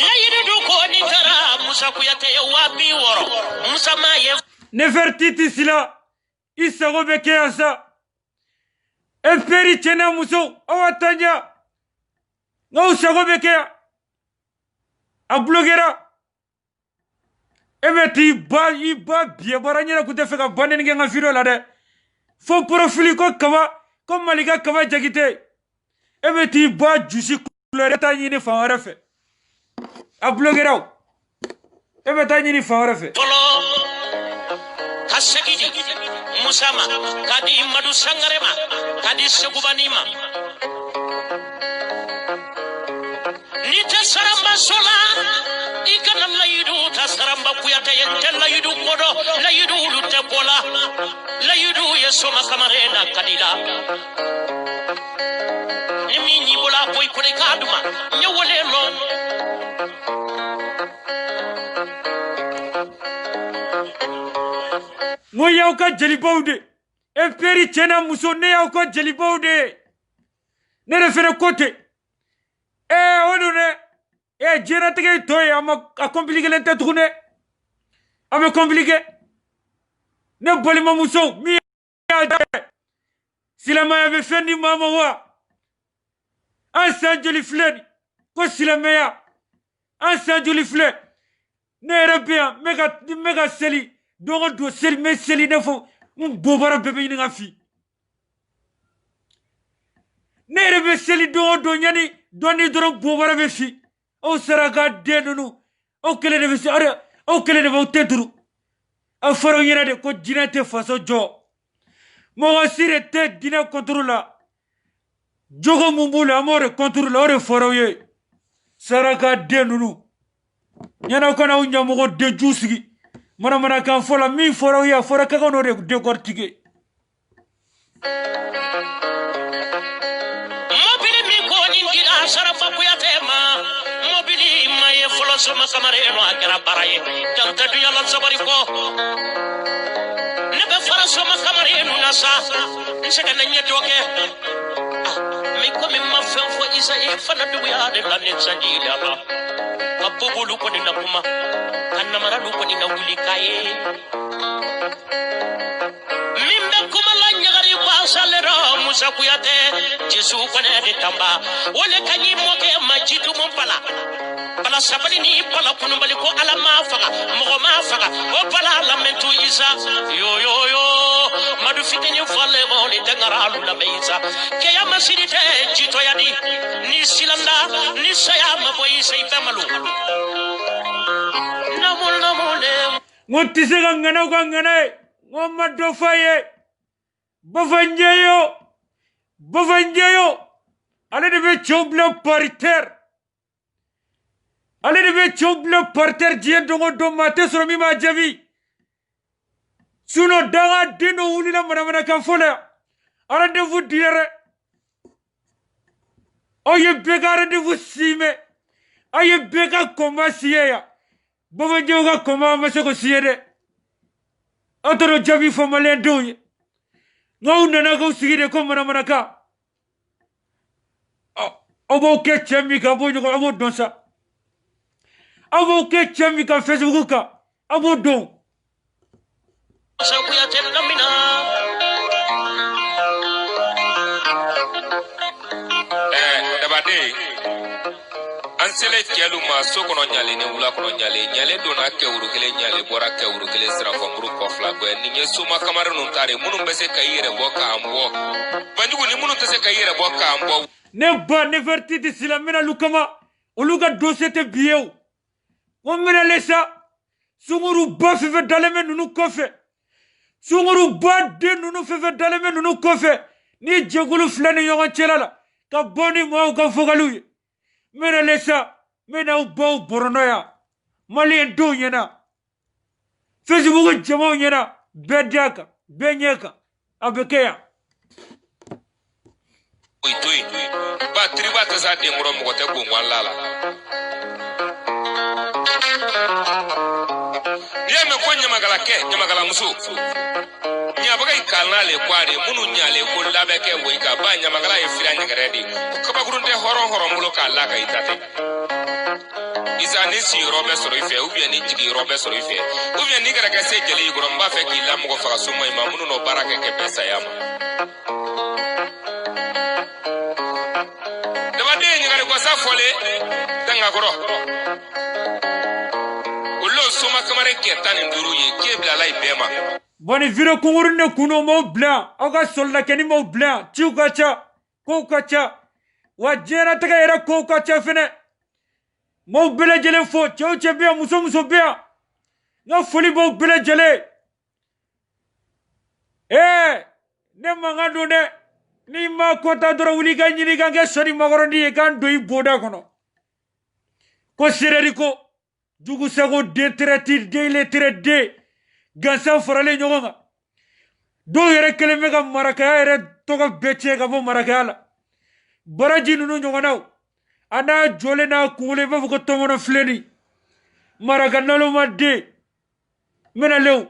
layidu du ko ni tara musa kuyate wabi woro musa ma ye nefertiti sila isago be ke asa eferi chena muso awatanya ngau sago be ke a blogera ebeti ba biye baranya ku te fe ka banen nga video la de fo profil ko kama comme malika kama jagite ebeti ba jusi couleur ta nyini fa wara fe a blogeraw ebeta nyini fa wara fe kasegidi musama kadi madu sangarema kadi segubanima nita saramba sola ikana layidu ta saramba kuyata yente layidu kodo layidu lute bola layidu yesoma kamarena kadila nimi nyibola boy kode kaduma nyewole lo ngo yaw ka jeli bawde e peri chena muso ne yaw ka jeli bawde ne refere côté odune jena tege toy ama a compliquer lente tourner ame compliquer ne bolima muso mi silama ya be fendi mama wa an san joli fleni ko silama ya an san joli fle ne rabia mega seli dongo do seli me seli ne fo bobara bebe ni ngafi ne rebe seli dongo do nyani doni doro bobara be fi o saraga denunu o kele de be ara o kele de bo teduru a faro yena de ko jinate faso jo mo sire te dina contrôla jogo mumbula amore contrôla ore faro ye saraga denunu nyana ko na unya mo de jusigi mana kan fola mi foro ya fora ka gono de gortige mobili mi ko ni dira sarafa kuyate ma mobili maye folo soma kamare no akara baraye janta du yalla sabari ko ne be fara soma kamare no nasa nsaka na nyedoke mi ko mi ma fo isa e fana du ya de la nensandila ba kabulu ko ni na kuma kanna maralu ko ni na wuli kaye mimbe kuma la nyagari ba salero musa kuyate jesu ko ne de tamba wole kanyi moke majidu mo pala sabali ni pala kunu bali ko ala ma faga o pala la mentu isa yo madu fitini falle mo ni tangaralu la beisa ke ya masidite jito yadi ni silanda ni saya maboyi sai bemalu ngoti sega ngana ko ngana ngoma do faye bavanjeyo ale de be chobla parterre ale de be chobla parterre je dongo do mate soro mi ma javi Suno daga dino wulila mana kan fole. Rendez-vous dire. Oye bega rendez-vous sime. Aye bega koma siye ya. Baba joga koma masako siye de. Atoro jabi fo malen doye. Ngau nana go sigide ko mana ka. Abo ke chemi ka bo jogo abo donsa. Abo ke chemi ka Facebook ka. Abo don. Sakuya telamina. Dabade ansele kelu ma so kono nyale ne wula kono nyale dona ke urukele nyale bora ke urukele sira fomuru ko flago ni nyesu ma kamara nun tare munun bese kayire boka ambo banjugu ni munun tese kayire boka ambo ne ba ne vertiti silamina lukama uluga dosete biyew o mena lesa sunguru ba fefe daleme nunu kofe sunguru ba de nunu fefe daleme nunu kofe ni jegulu flani yonga chelala ka boni mo ka fogalu mena lesa mena ubo boronoya mali ndo yena Facebook jamo yena bedaka benyeka abekeya Oi ba triba ta za de ngoro mo te ko ngwalala ye me ko nyamagala muso nyabaga ikalale kware munu nyale ko labeke wo ika ba nyamagala e fira nyagaredi ko ba gurunde horo mulo ka la ka itate isa ni si robe soro ife ou bien ni jigi robe soro ife ou bien ni gara ka se jeli goro mba fe ki la mo ko fa so mo ima munu no baraka ke pesa yama Kwasa fole tanga goro ulo soma kamare ketani nduru ye kebla lai bema boni viro kungurune kuno mo blanc aga solda keni mo blanc chiukacha kokacha wajera taga era kokacha fene mo bele jele fo chauche bia muso bia na foli mo bele jele ne mangado ne ni ma kota doro wuli ga nyini ga nge sori magorondi e kan doi boda kono ko sereri ko dugu sago de traiti de le traite gansa farale nyonga do yere keleme ga maraka yere to ga beche ga bo maraka la baraji nunu nyonga naw ana jole na kule ba ko to mono fleni maraka nalo ma de mena lew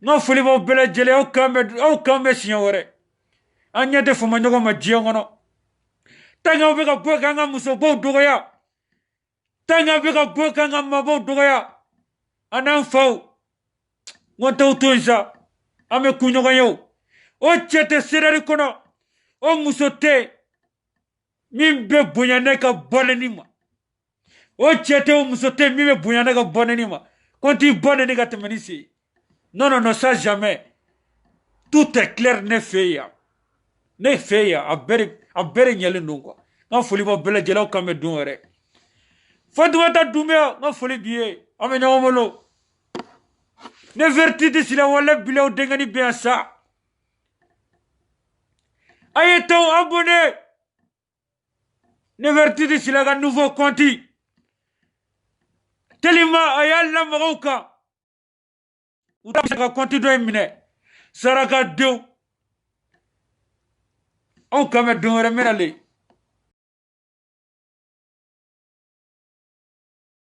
no fuli bo bele jele o kambe signore anya de fuma nyogo ma jiangono tanga be ka bo kanga muso bo dogoya tanga be ka bo kanga ma bo dogoya anan fau ngoto toisa ame kunyoga yo o chete serari kono o muso te mimbe bunyane ka bonenima o chete o muso te mimbe bunyane ka bonenima konti bonene ka temenisi non ça jamais tout est clair ne fait ya abere nyele nungwa nga foli mo bele jela kame dunere fatwa ta dumea nga foli biye ame nyawolo ne vertiti sila wala bile dengani be sa ayeto abonné ne vertiti sila ga nouveau compte telima ayalla magoka utaka compte do mine saraka dew on kame dunere menale